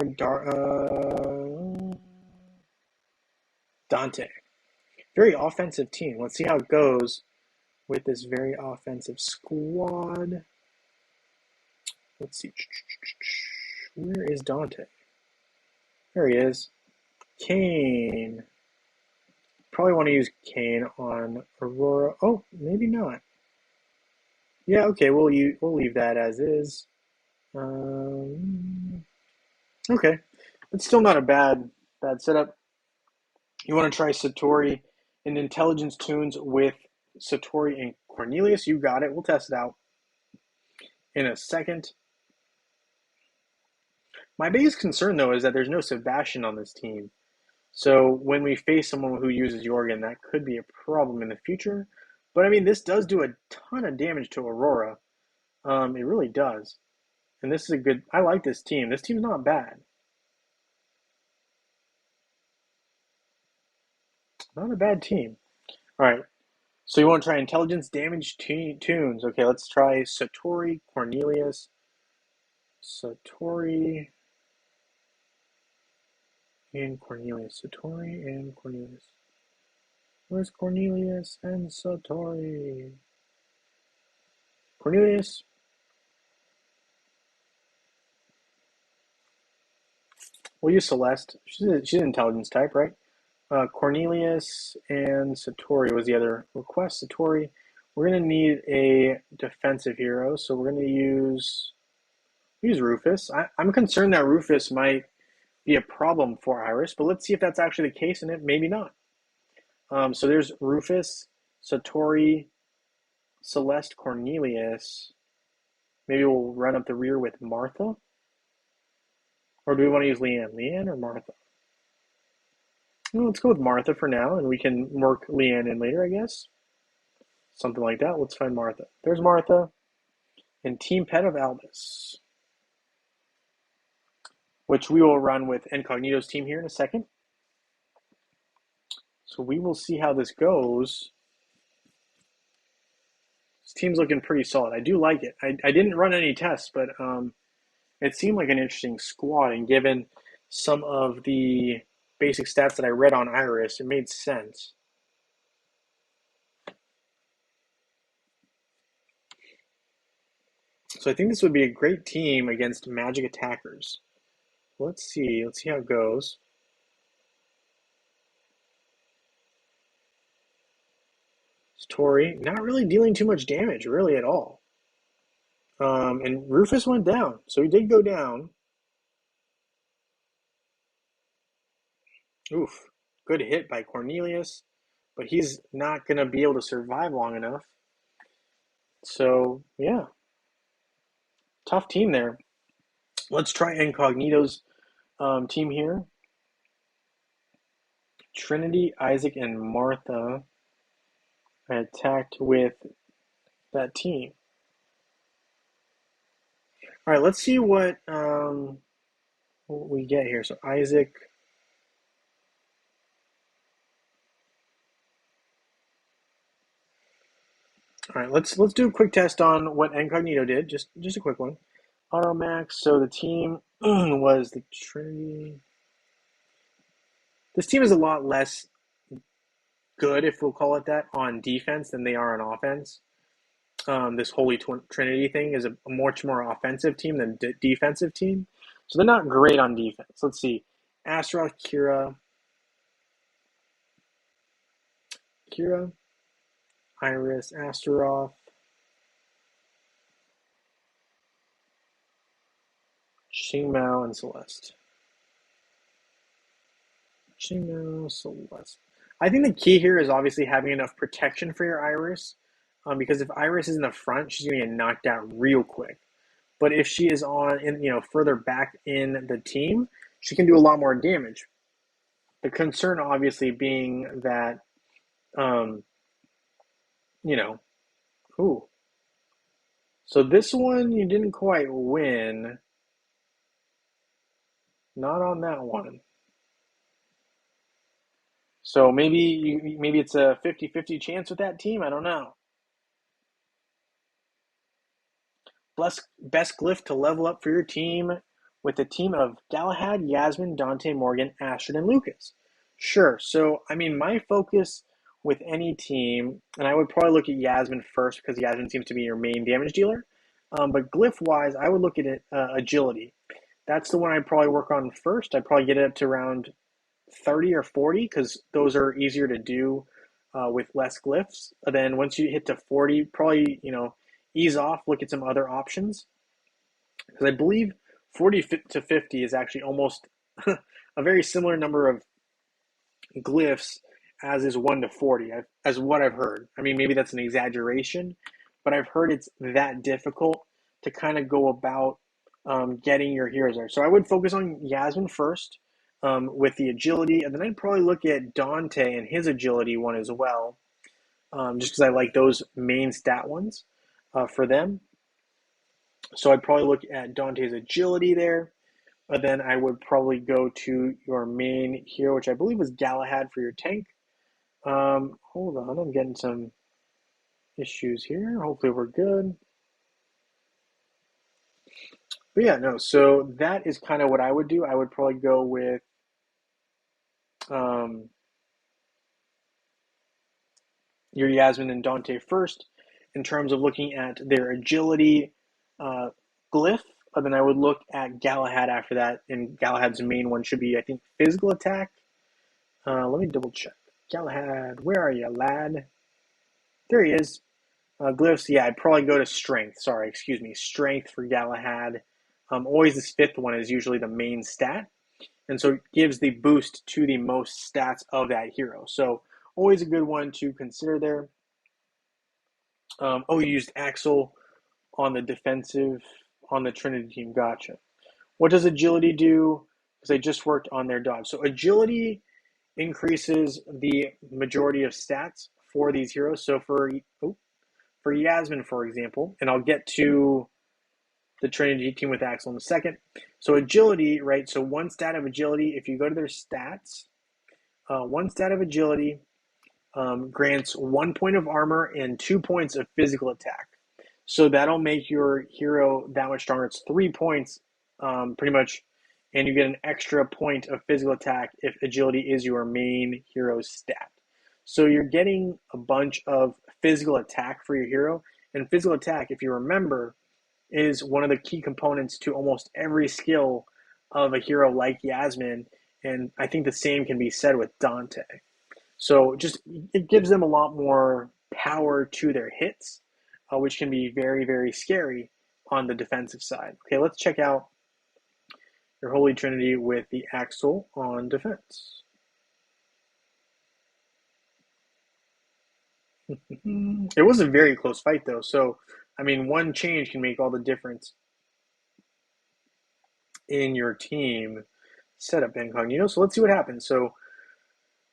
Dante. Very offensive team. Let's see how it goes with this very offensive squad. Let's see. Where is Dante? There he is. Kane. Probably want to use Kane on Aurora. Oh, maybe not. Yeah, okay, we'll leave that as is. Um, okay, it's still not a bad setup. You want to try Satori and Intelligence Tunes with Satori and Cornelius? You got it. We'll test it out in a second. My biggest concern, though, is that there's no Sebastian on this team. So when we face someone who uses Jorgen, that could be a problem in the future. But I mean, this does do a ton of damage to Aurora. It really does. And this is a good. I like this team. This team's not bad. Not a bad team. All right. So you want to try intelligence damage tunes? Okay, let's try Satori, Cornelius, Satori, and Cornelius. Satori and Cornelius. Where's Cornelius and Satori? Cornelius. We'll use Celeste. She's an intelligence type, right? Cornelius and Satori was the other request. Satori. We're going to need a defensive hero, so we're going to use Rufus. I'm concerned that Rufus might be a problem for Iris, but let's see if that's actually the case, and it maybe not. So there's Rufus, Satori, Celeste, Cornelius. Maybe we'll run up the rear with Martha. Or do we want to use Leanne? Leanne or Martha? Well, let's go with Martha for now, and we can work Leanne in later, I guess. Something like that. Let's find Martha. There's Martha. And Team Pet of Albus, which we will run with Incognito's team here in a second. So we will see how this goes. This team's looking pretty solid. I do like it. I didn't run any tests, but it seemed like an interesting squad, and given some of the basic stats that I read on Iris, it made sense. So I think this would be a great team against magic attackers. Let's see how it goes. Tori, not really dealing too much damage, really at all. And Rufus went down, so he did go down. Oof, good hit by Cornelius, but he's not going to be able to survive long enough. So, yeah, tough team there. Let's try Incognito's team here. Trinity, Isaac, and Martha attacked with that team. All right, let's see what we get here. So Isaac. All right, let's do a quick test on what Incognito did. Just a quick one. Automax. So the team was the Trinity. This team is a lot less good, if we'll call it that, on defense than they are on offense. This Holy Trinity thing is a much more offensive team than defensive team. So they're not great on defense. Let's see. Astaroth, Kira, Iris, Astaroth, Xingmao, and Celeste. Xingmao, Celeste. I think the key here is obviously having enough protection for your Iris, because if Iris is in the front, she's going to get knocked out real quick. But if she is further back in the team, she can do a lot more damage. The concern obviously being that, ooh. So this one you didn't quite win. Not on that one. So maybe it's a 50-50 chance with that team. I don't know. Best glyph to level up for your team with a team of Galahad, Yasmin, Dante, Morgan, Astrid, and Lucas. Sure. So, I mean, my focus with any team, and I would probably look at Yasmin first because Yasmin seems to be your main damage dealer. But glyph-wise, I would look at it agility. That's the one I'd probably work on first. I'd probably get it up to around 30 or 40 because those are easier to do with less glyphs. And then once you hit to 40, probably, ease off, look at some other options. Because I believe 40 to 50 is actually almost a very similar number of glyphs as is 1 to 40, as what I've heard. I mean, maybe that's an exaggeration, but I've heard it's that difficult to kind of go about getting your heroes there. So I would focus on Yasmin first with the agility, and then I'd probably look at Dante and his agility one as well, just because I like those main stat ones for them. So I'd probably look at Dante's agility there. But then I would probably go to your main hero, which I believe was Galahad for your tank. Hold on, I'm getting some issues here. Hopefully we're good. But yeah, no, so that is kind of what I would do. I would probably go with your Yasmin and Dante first in terms of looking at their agility glyph. But then I would look at Galahad after that, and Galahad's main one should be, I think, physical attack. Let me double check. Galahad, where are you, lad? There he is. Glyphs, yeah, I'd probably go to strength. Sorry, excuse me. Strength for Galahad. Always this fifth one is usually the main stat. And so it gives the boost to the most stats of that hero. So always a good one to consider there. You used Axel on the defensive, on the Trinity team. Gotcha. What does agility do? Because I just worked on their dodge. So agility increases the majority of stats for these heroes. So for Yasmin, for example, and I'll get to the Trinity team with Axel in a second. So agility, right? So one stat of agility, if you go to their stats, one stat of agility grants 1 point of armor and 2 points of physical attack. So that'll make your hero that much stronger. It's 3 points, pretty much, and you get an extra point of physical attack if agility is your main hero's stat. So you're getting a bunch of physical attack for your hero, and physical attack, if you remember, is one of the key components to almost every skill of a hero like Yasmin, and I think the same can be said with Dante. So just it gives them a lot more power to their hits, which can be very, very scary on the defensive side. Okay, let's check out your Holy Trinity with the Axel on defense. It was a very close fight, though. So, I mean, one change can make all the difference in your team setup incognito. So let's see what happens. So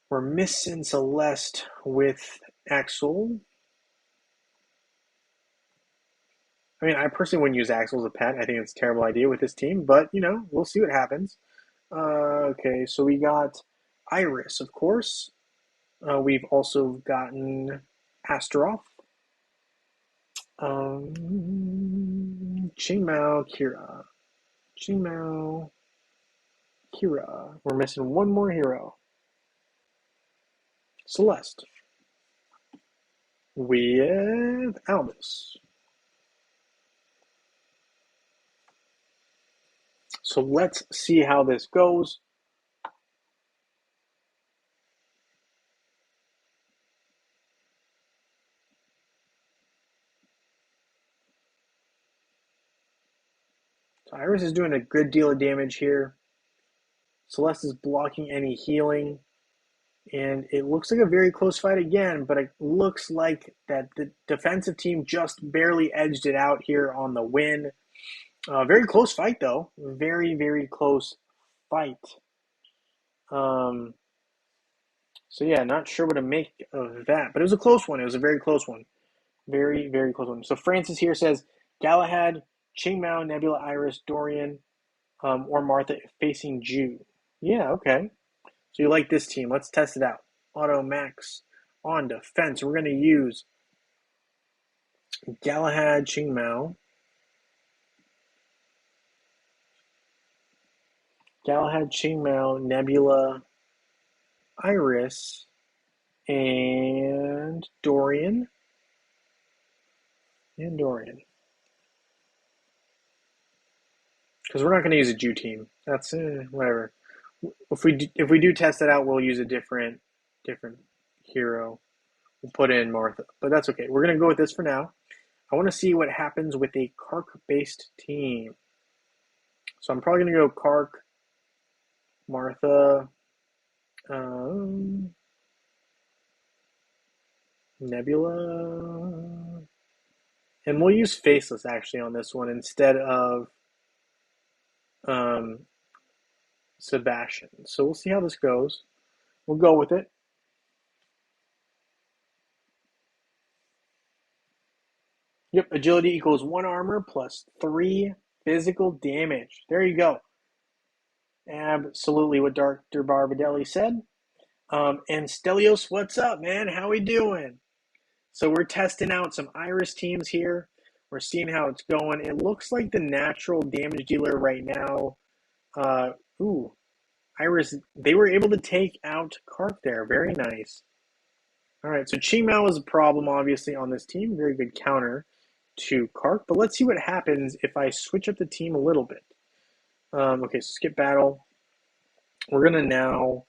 we're missing Celeste with Axel. I mean, I personally wouldn't use Axel as a pet. I think it's a terrible idea with this team, but, we'll see what happens. Okay, so we got Iris, of course. We've also gotten Astaroth. Qingmao, Kira. Qingmao, Kira. We're missing one more hero. Celeste. With Albus. So let's see how this goes. So Iris is doing a good deal of damage here. Celeste is blocking any healing. And it looks like a very close fight again, but it looks like that the defensive team just barely edged it out here on the win. Very close fight, though. Very, very close fight. So, yeah, not sure what to make of that. But it was a close one. It was a very close one. Very, very close one. So Francis here says, Galahad, Qingmao, Nebula, Iris, Dorian, or Martha facing Jew. Yeah, okay. So you like this team. Let's test it out. Auto Max on defense. We're going to use Galahad, Qingmao. Galahad, Qingmao, Nebula, Iris, and Dorian. Because we're not going to use a Jew team. That's whatever. if we do test it out, we'll use a different hero. We'll put in Martha, but that's okay. We're gonna go with this for now. I want to see what happens with a Kark-based team. So I'm probably gonna go Kark, Martha, Nebula, and we'll use Faceless actually on this one instead of um, Sebastian. So we'll see how this goes. We'll go with it. Yep, agility equals 1 armor plus 3 physical damage. There you go. Absolutely what Dr. Barbadelli said. And Stelios, what's up, man? How we doing? So we're testing out some Iris teams here. We're seeing how it's going. It looks like the natural damage dealer right now. Uh, ooh, Iris, they were able to take out Kark there. Very nice. All right, so Qingmao is a problem, obviously, on this team. Very good counter to Kark. But let's see what happens if I switch up the team a little bit. Okay, so skip battle. We're going to now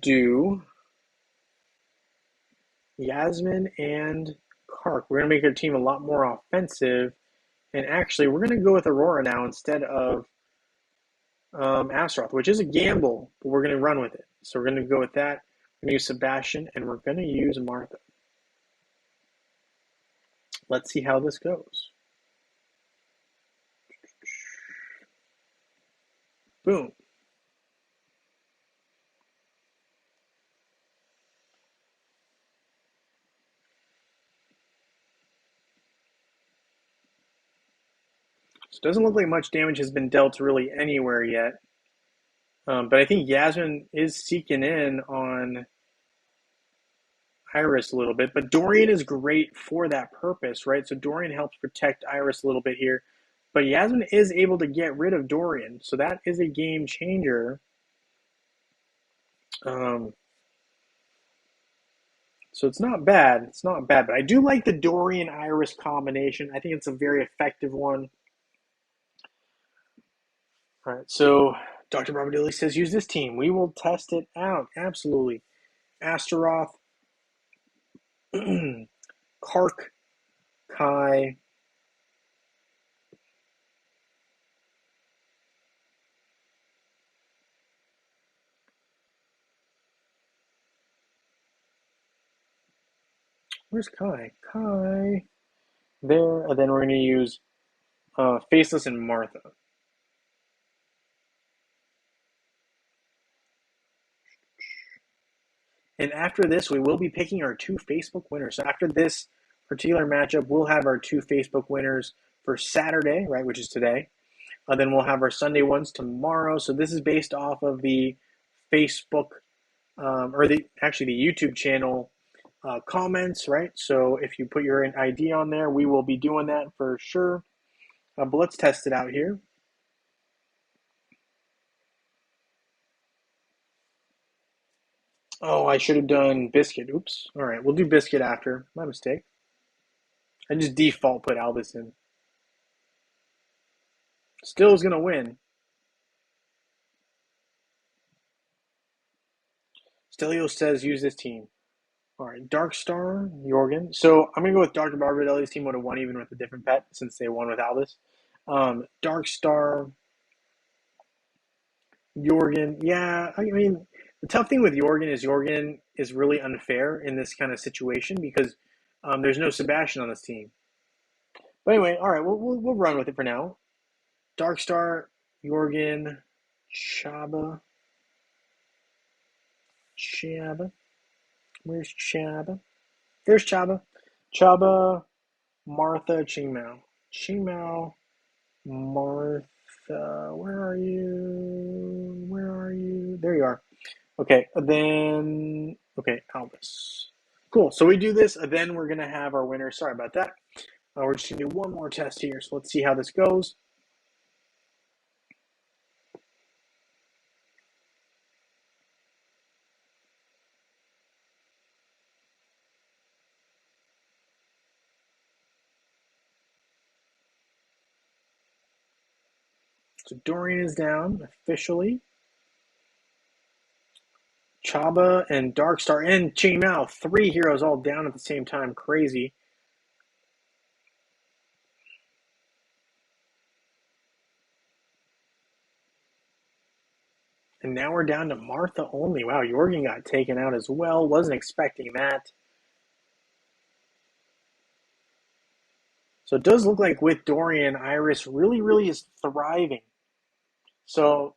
do Yasmin and Kark. We're going to make our team a lot more offensive. And actually, we're going to go with Aurora now instead of Astaroth, which is a gamble, but we're going to run with it. So we're going to go with that. We're going to use Sebastian, and we're going to use Martha. Let's see how this goes. Boom. So it doesn't look like much damage has been dealt really anywhere yet. But I think Yasmin is seeking in on Iris a little bit. But Dorian is great for that purpose, right? So Dorian helps protect Iris a little bit here. But Yasmin is able to get rid of Dorian. So that is a game changer. So it's not bad. It's not bad. But I do like the Dorian Iris combination. I think it's a very effective one. All right. So Dr. Barbadilli says use this team. We will test it out. Absolutely. Astaroth, Kark, Kai. Where's Kai? Kai. There. And then we're going to use Faceless and Martha. And after this, we will be picking our 2 Facebook winners. So after this particular matchup, we'll have our 2 Facebook winners for Saturday, right, which is today. Then we'll have our Sunday ones tomorrow. So this is based off of the Facebook or the YouTube channel comments, right? So if you put your ID on there, we will be doing that for sure. But let's test it out here. Oh, I should have done Biscuit. Oops. All right, we'll do Biscuit after. My mistake. I just default put Albus in. Still is going to win. Stelio says use this team. All right, Dark Star, Jorgen. So I'm going to go with Dr. Barbadelli's team would have won even with a different pet since they won with Albus. Dark Star, Jorgen. Yeah, I mean, the tough thing with Jorgen is really unfair in this kind of situation because there's no Sebastian on this team. But anyway, all right, we'll run with it for now. Dark Star, Jorgen, Chaba. Chaba. Where's Chaba? There's Chaba. Chaba, Martha, Qingmao. Qingmao, Martha. Where are you? Where are you? There you are. Okay, then. Okay, Albus. Cool. So we do this, then we're going to have our winner. Sorry about that. We're just going to do one more test here. So let's see how this goes. So Dorian is down officially. Chaba and Darkstar and Chain Mao. 3 heroes all down at the same time. Crazy. And now we're down to Martha only. Wow, Jorgen got taken out as well. Wasn't expecting that. So it does look like with Dorian, Iris really is thriving. So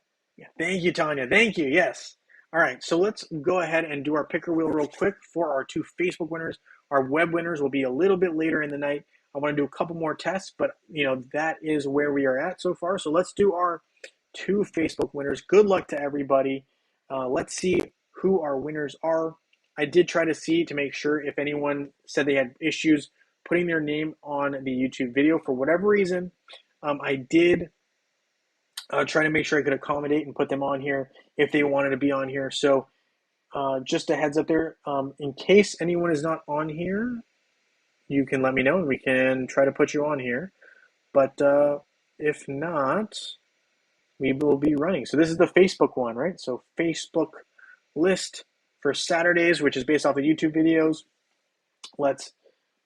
thank you, Tanya. Thank you. Yes. All right. So let's go ahead and do our picker wheel real quick for our 2 Facebook winners. Our web winners will be a little bit later in the night. I want to do a couple more tests, but that is where we are at so far. So let's do our 2 Facebook winners. Good luck to everybody. Let's see who our winners are. I did try to see to make sure if anyone said they had issues putting their name on the YouTube video for whatever reason. I did try to make sure I could accommodate and put them on here if they wanted to be on here. So just a heads up there, in case anyone is not on here, you can let me know and we can try to put you on here. But if not, we will be running. So this is the Facebook one, right? So Facebook list for Saturdays, which is based off of YouTube videos. Let's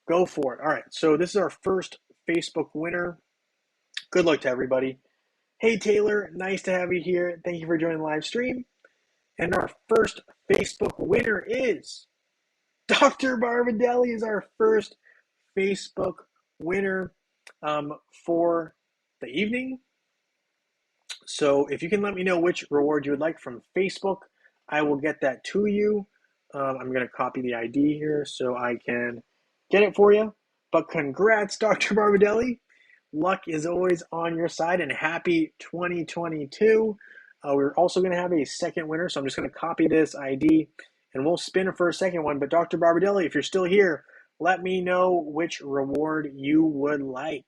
go for it. All right, so this is our first Facebook winner. Good luck to everybody. Hey, Taylor, nice to have you here. Thank you for joining the live stream. And our first Facebook winner is Dr. Barbadelli is our first Facebook winner for the evening. So if you can let me know which reward you would like from Facebook, I will get that to you. I'm going to copy the ID here so I can get it for you. But congrats, Dr. Barbadelli. Luck is always on your side, and happy 2022. We're also going to have a second winner, so I'm just going to copy this ID, and we'll spin it for a second one. But Dr. Barbadelli, if you're still here, let me know which reward you would like.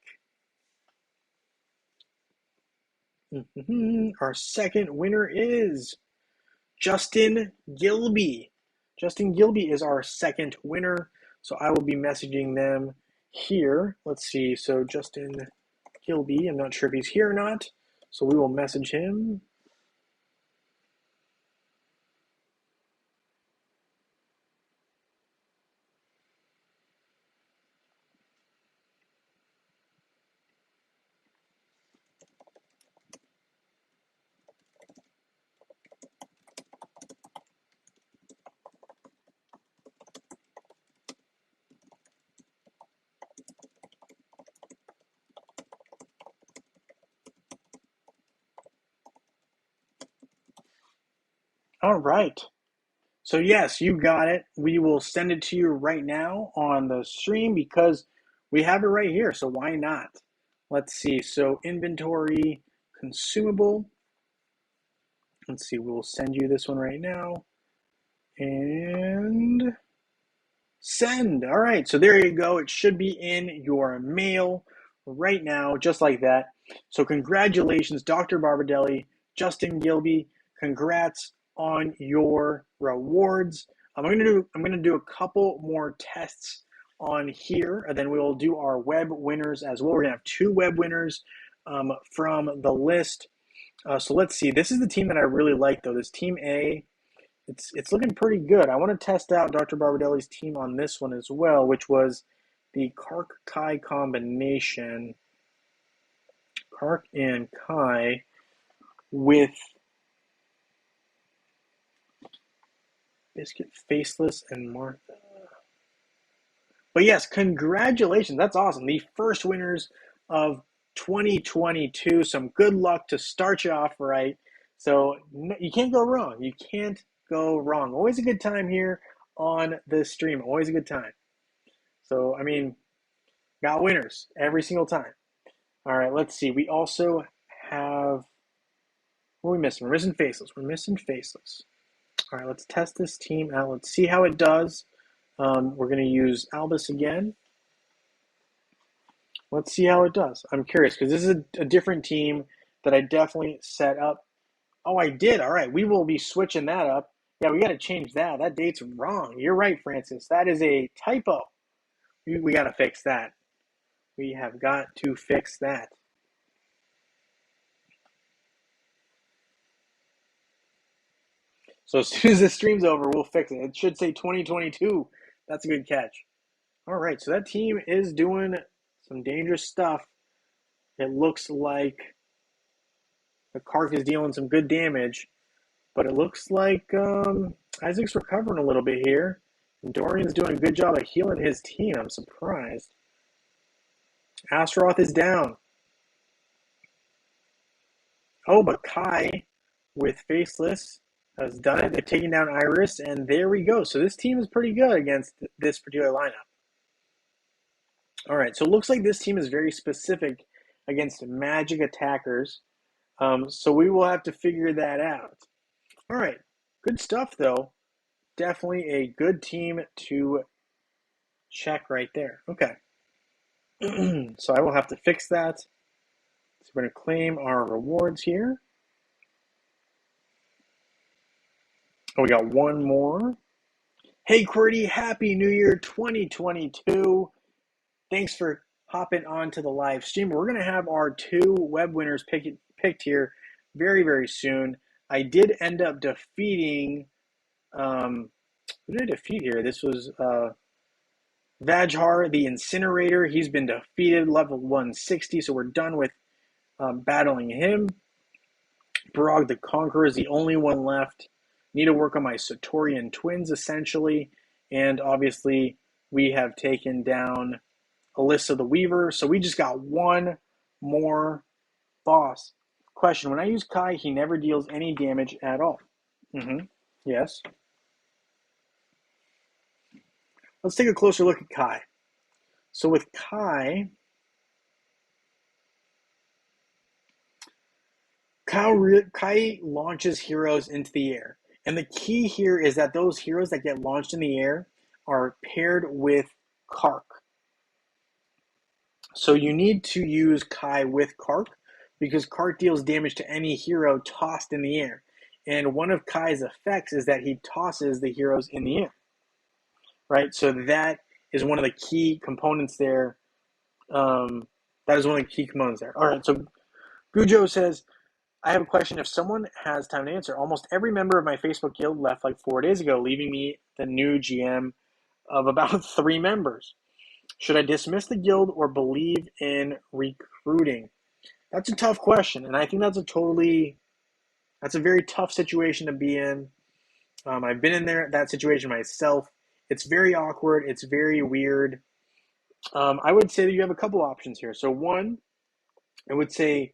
Our second winner is Justin Gilby. Justin Gilby is our second winner, so I will be messaging them here. Let's see, so Justin Gilby, I'm not sure if he's here or not, so we will message him. All right. So yes, you got it. We will send it to you right now on the stream because we have it right here. So why not? Let's see. So inventory, consumable. Let's see. We'll send you this one right now. And send. All right. So there you go. It should be in your mail right now, just like that. So congratulations, Dr. Barbadelli, Justin Gilby. Congrats on your rewards. I'm gonna do a couple more tests on here, and then we will do our web winners as well. We're gonna have 2 web winners from the list. So let's see. This is the team that I really like, though. This team A. It's looking pretty good. I want to test out Dr. Barbadelli's team on this one as well, which was the Kark Kai combination. Kark and Kai with Biscuit, Faceless, and Martha. But yes, congratulations. That's awesome. The first winners of 2022. Some good luck to start you off right. So you can't go wrong. You can't go wrong. Always a good time here on the stream. Always a good time. So, I mean, got winners every single time. All right, let's see. We also have, what are we missing? We're missing Faceless. We're missing Faceless. All right, let's test this team out. Let's see how it does. We're going to use Albus again. Let's see how it does. I'm curious because this is a different team that I definitely set up. Oh, I did. All right, we will be switching that up. Yeah, we got to change that. That date's wrong. You're right, Francis. That is a typo. We got to fix that. We have got to fix that. So as soon as the stream's over, we'll fix it. It should say 2022. That's a good catch. All right, so that team is doing some dangerous stuff. It looks like the Kark is dealing some good damage, but it looks like Isaac's recovering a little bit here. And Dorian's doing a good job of healing his team. I'm surprised. Astaroth is down. Oh, but Kai with Faceless has done it. They're taking down Iris, and there we go. So this team is pretty good against this particular lineup. All right, so it looks like this team is very specific against magic attackers. So we will have to figure that out. All right, good stuff, though. Definitely a good team to check right there. Okay. So I will have to fix that. So we're going to claim our rewards here. Oh, we got one more. Hey, QWERTY, Happy New Year 2022. Thanks for hopping on to the live stream. We're going to have our 2 web winners picked here very, very soon. I did end up defeating, who did I defeat here? This was Vajhar, the Incinerator. He's been defeated, level 160, so we're done with battling him. Barog the Conqueror is the only one left. Need to work on my Satorian twins, essentially. And obviously, we have taken down Alyssa the Weaver. So we just got one more boss. Question, when I use Kai, he never deals any damage at all. Yes. Let's take a closer look at Kai. So with Kai launches heroes into the air. And the key here is that those heroes that get launched in the air are paired with Kark. So you need to use Kai with Kark because Kark deals damage to any hero tossed in the air. And one of Kai's effects is that he tosses the heroes in the air. Right? So that is one of the key components there. All right, so Gujo says, I have a question. If someone has time to answer, almost every member of my Facebook guild left like 4 days ago, leaving me the new GM of about 3 members. Should I dismiss the guild or believe in recruiting? That's a tough question, and I think that's a very tough situation to be in. I've been in that situation myself. It's very awkward. It's very weird. I would say that you have a couple options here. So one, I would say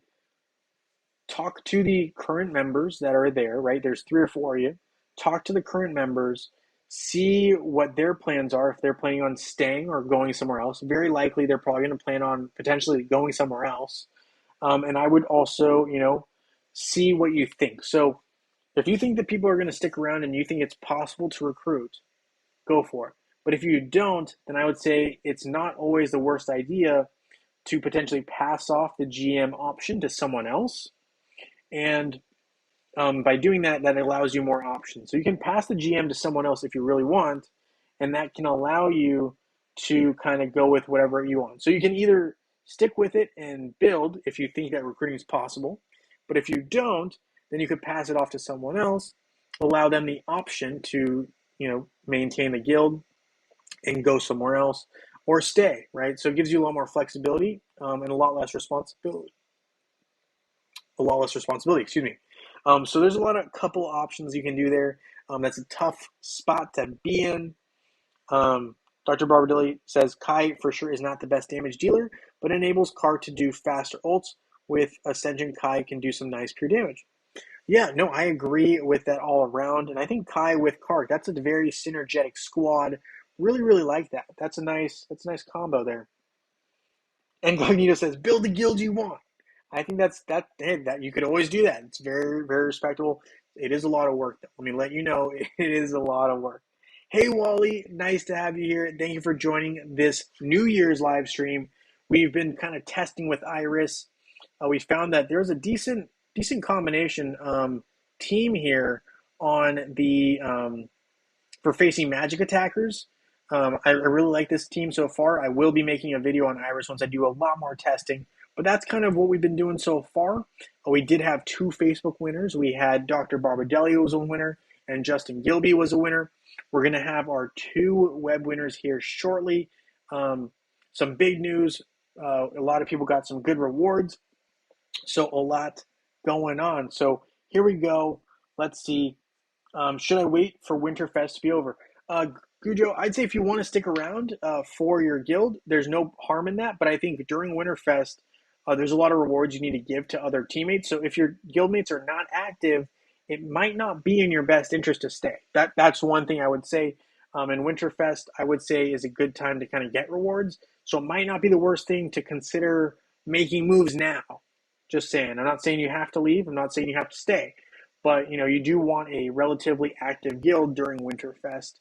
talk to the current members that are there, right? There's 3 or 4 of you. Talk to the current members, see what their plans are, if they're planning on staying or going somewhere else. Very likely they're probably going to plan on potentially going somewhere else. And I would also, see what you think. So if you think that people are going to stick around and you think it's possible to recruit, go for it. But if you don't, then I would say it's not always the worst idea to potentially pass off the GM option to someone else. And by doing that, that allows you more options. So you can pass the GM to someone else if you really want, and that can allow you to kind of go with whatever you want. So you can either stick with it and build if you think that recruiting is possible. But if you don't, then you could pass it off to someone else, allow them the option to, maintain the guild and go somewhere else or stay, right? So it gives you a lot more flexibility and a lot less responsibility. So there's a couple options you can do there. That's a tough spot to be in. Dr. Barbadilli says Kai for sure is not the best damage dealer, but enables Kark to do faster ults. With Ascension, Kai can do some nice pure damage. Yeah, no, I agree with that all around. And I think Kai with Kark, that's a very synergetic squad. Really, really like that. That's a nice combo there. And Cognito says, build the guild you want. I think that you could always do that. It's very, very respectable. It is a lot of work, though. Let me let you know, it is a lot of work. Hey, Wally, nice to have you here. Thank you for joining this New Year's live stream. We've been kind of testing with Iris. We found that there's a decent combination team here on the for facing magic attackers. I really like this team so far. I will be making a video on Iris once I do a lot more testing. But that's kind of what we've been doing so far. We did have 2 Facebook winners. We had Dr. Barbadelli, who was a winner, and Justin Gilby was a winner. We're going to have our 2 web winners here shortly. Some big news. A lot of people got some good rewards. So a lot going on. So here we go. Let's see. Should I wait for Winterfest to be over? Gujo, I'd say if you want to stick around for your guild, there's no harm in that. But I think during Winterfest, there's a lot of rewards you need to give to other teammates. So if your guildmates are not active, it might not be in your best interest to stay. That's one thing I would say. And Winterfest, I would say, is a good time to kind of get rewards. So it might not be the worst thing to consider making moves now. Just saying. I'm not saying you have to leave. I'm not saying you have to stay. But you do want a relatively active guild during Winterfest.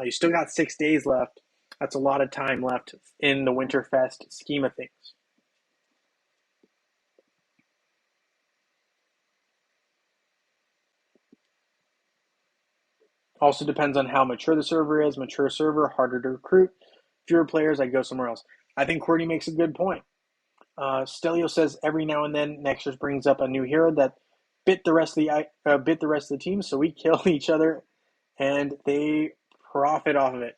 You still got 6 days left. That's a lot of time left in the Winterfest scheme of things. Also depends on how mature the server is. Mature server, harder to recruit. Fewer players, I'd go somewhere else. I think Qwerty makes a good point. Stelio says every now and then Nexus brings up a new hero that bit the rest of the team, so we kill each other and they profit off of it.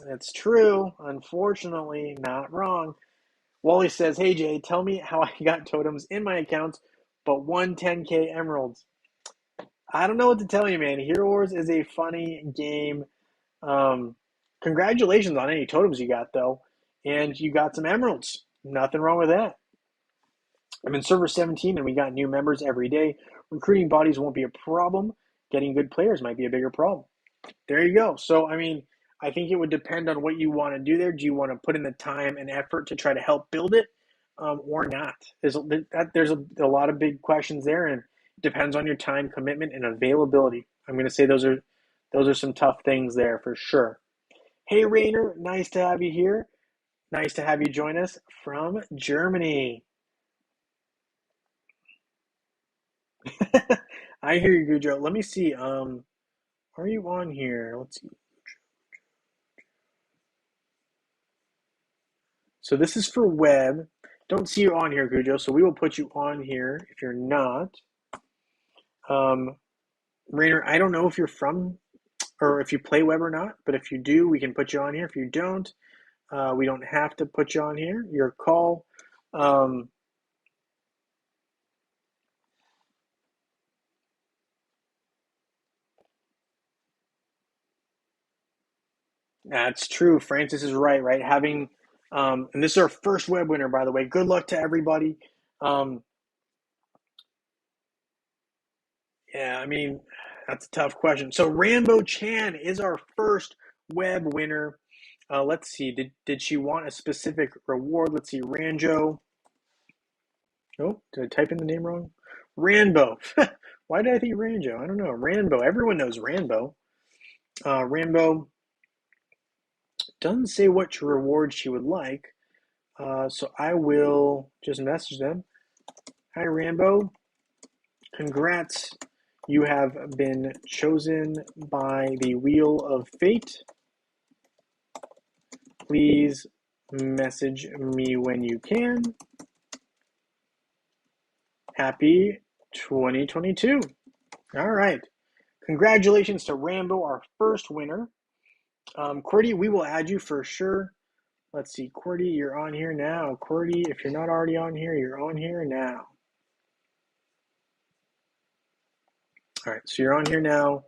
That's true. Unfortunately, not wrong. Wally says, "Hey Jay, tell me how I got totems in my accounts, but won 10k emeralds." I don't know what to tell you, man. Hero Wars is a funny game. Congratulations on any totems you got, though, and you got some emeralds. Nothing wrong with that. I'm in server 17 and we got new members every day. Recruiting bodies won't be a problem. Getting good players might be a bigger problem. There you go. So, I think it would depend on what you want to do there. Do you want to put in the time and effort to try to help build it or not? There's a lot of big questions there, and it depends on your time commitment and availability. I'm going to say those are some tough things there for sure. Hey, Rainer, nice to have you here. Nice to have you join us from Germany. I hear you, Gujo. Let me see. Are you on here? Let's see. So this is for web. Don't see you on here, Gujo. So we will put you on here if you're not. Rainer, I don't know if you're from or if you play web or not, but if you do, we can put you on here. If you don't, we don't have to put you on here. Your call. That's true. Francis is right? Having, and this is our first web winner, by the way. Good luck to everybody. Yeah, that's a tough question. So Rambo Chan is our first web winner. Let's see. Did she want a specific reward? Let's see. Ranjo. Oh, did I type in the name wrong? Ranbo. Why did I think Ranjo? I don't know. Ranbo. Everyone knows Ranbo. Rambo doesn't say what reward she would like. So I will just message them. Hi, Rambo. Congrats. You have been chosen by the Wheel of Fate. Please message me when you can. Happy 2022. All right. Congratulations to Rambo, our first winner. Qwerty, we will add you for sure. Let's see. Qwerty, you're on here now. Qwerty, if you're not already on here, you're on here now. All right. So you're on here now.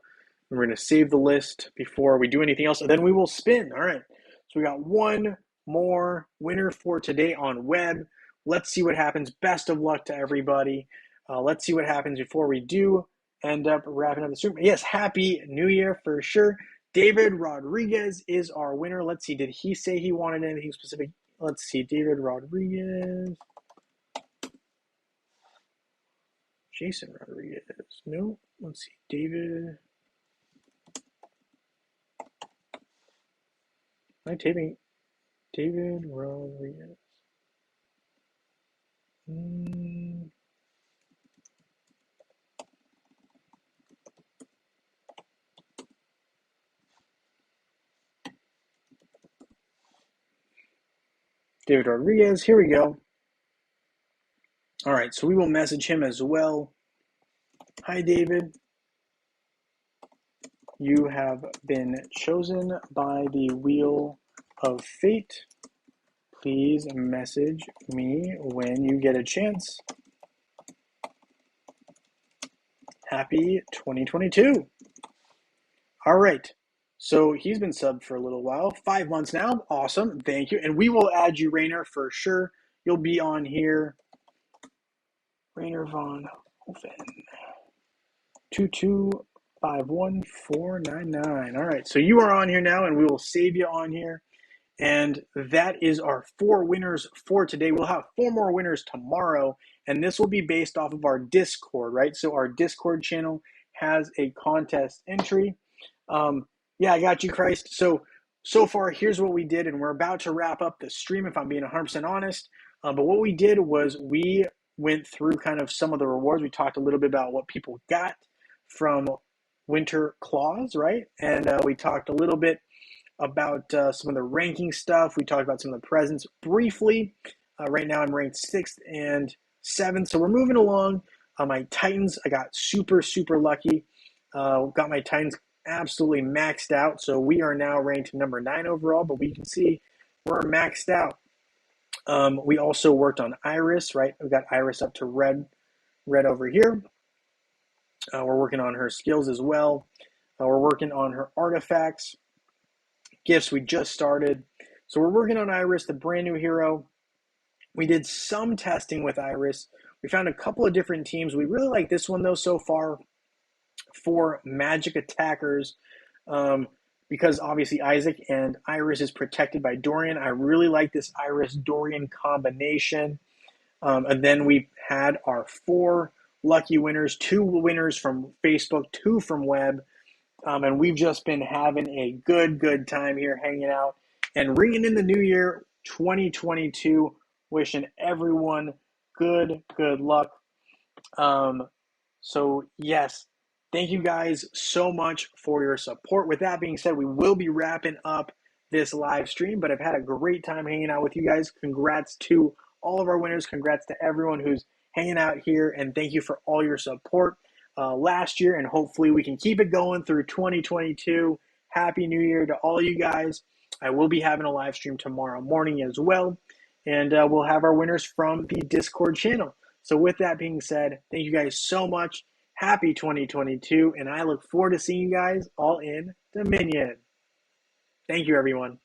We're going to save the list before we do anything else, and then we will spin. All right. So we got one more winner for today on web. Let's see what happens. Best of luck to everybody. Let's see what happens before we do end up wrapping up the stream. Yes, Happy New Year for sure. David Rodriguez is our winner. Let's see. Did he say he wanted anything specific? Let's see. David Rodriguez. Jason Rodriguez. No. Let's see. David. Am I taping? David Rodriguez. David Rodriguez. Here we go. All right, so we will message him as well. Hi, David. You have been chosen by the Wheel of Fate. Please message me when you get a chance. Happy 2022. All right. So he's been subbed for a little while, 5 months now. Awesome. Thank you. And we will add you, Rainer, for sure. You'll be on here. Rainer Von Hofen. 2251499. All right. So you are on here now, and we will save you on here. And that is our 4 winners for today. We'll have 4 more winners tomorrow, and this will be based off of our Discord, right? So our Discord channel has a contest entry. Yeah, I got you, Christ. So far, here's what we did, and we're about to wrap up the stream, if I'm being 100% honest. But what we did was we went through kind of some of the rewards. We talked a little bit about what people got from Winter Claws, right? And we talked a little bit about some of the ranking stuff. We talked about some of the presents briefly. Right now, I'm ranked 6th and 7th, so we're moving along. My Titans, I got super, super lucky. Got my Titans absolutely maxed out, so we are now ranked number 9 overall, but we can see we're maxed out. We also worked on Iris, right? We got Iris up to red over here. We're working on her skills as well. We're working on her artifacts. Gifts, we just started. So we're working on Iris, the brand new hero. We did some testing with Iris. We found a couple of different teams. We really like this one, though, so far for magic attackers, because obviously Isaac and Iris is protected by Dorian. I really like this Iris-Dorian combination. And then we had our 4 lucky winners, 2 winners from Facebook, 2 from web. And we've just been having a good time here hanging out and ringing in the new year 2022, wishing everyone good luck. So yes, thank you guys so much for your support. With that being said, we will be wrapping up this live stream, but I've had a great time hanging out with you guys. Congrats to all of our winners. Congrats to everyone who's hanging out here, and thank you for all your support last year, and hopefully we can keep it going through 2022. Happy New Year to all you guys. I will be having a live stream tomorrow morning as well, and we'll have our winners from the Discord channel. So with that being said, thank you guys so much. Happy 2022, and I look forward to seeing you guys all in Dominion. Thank you, everyone.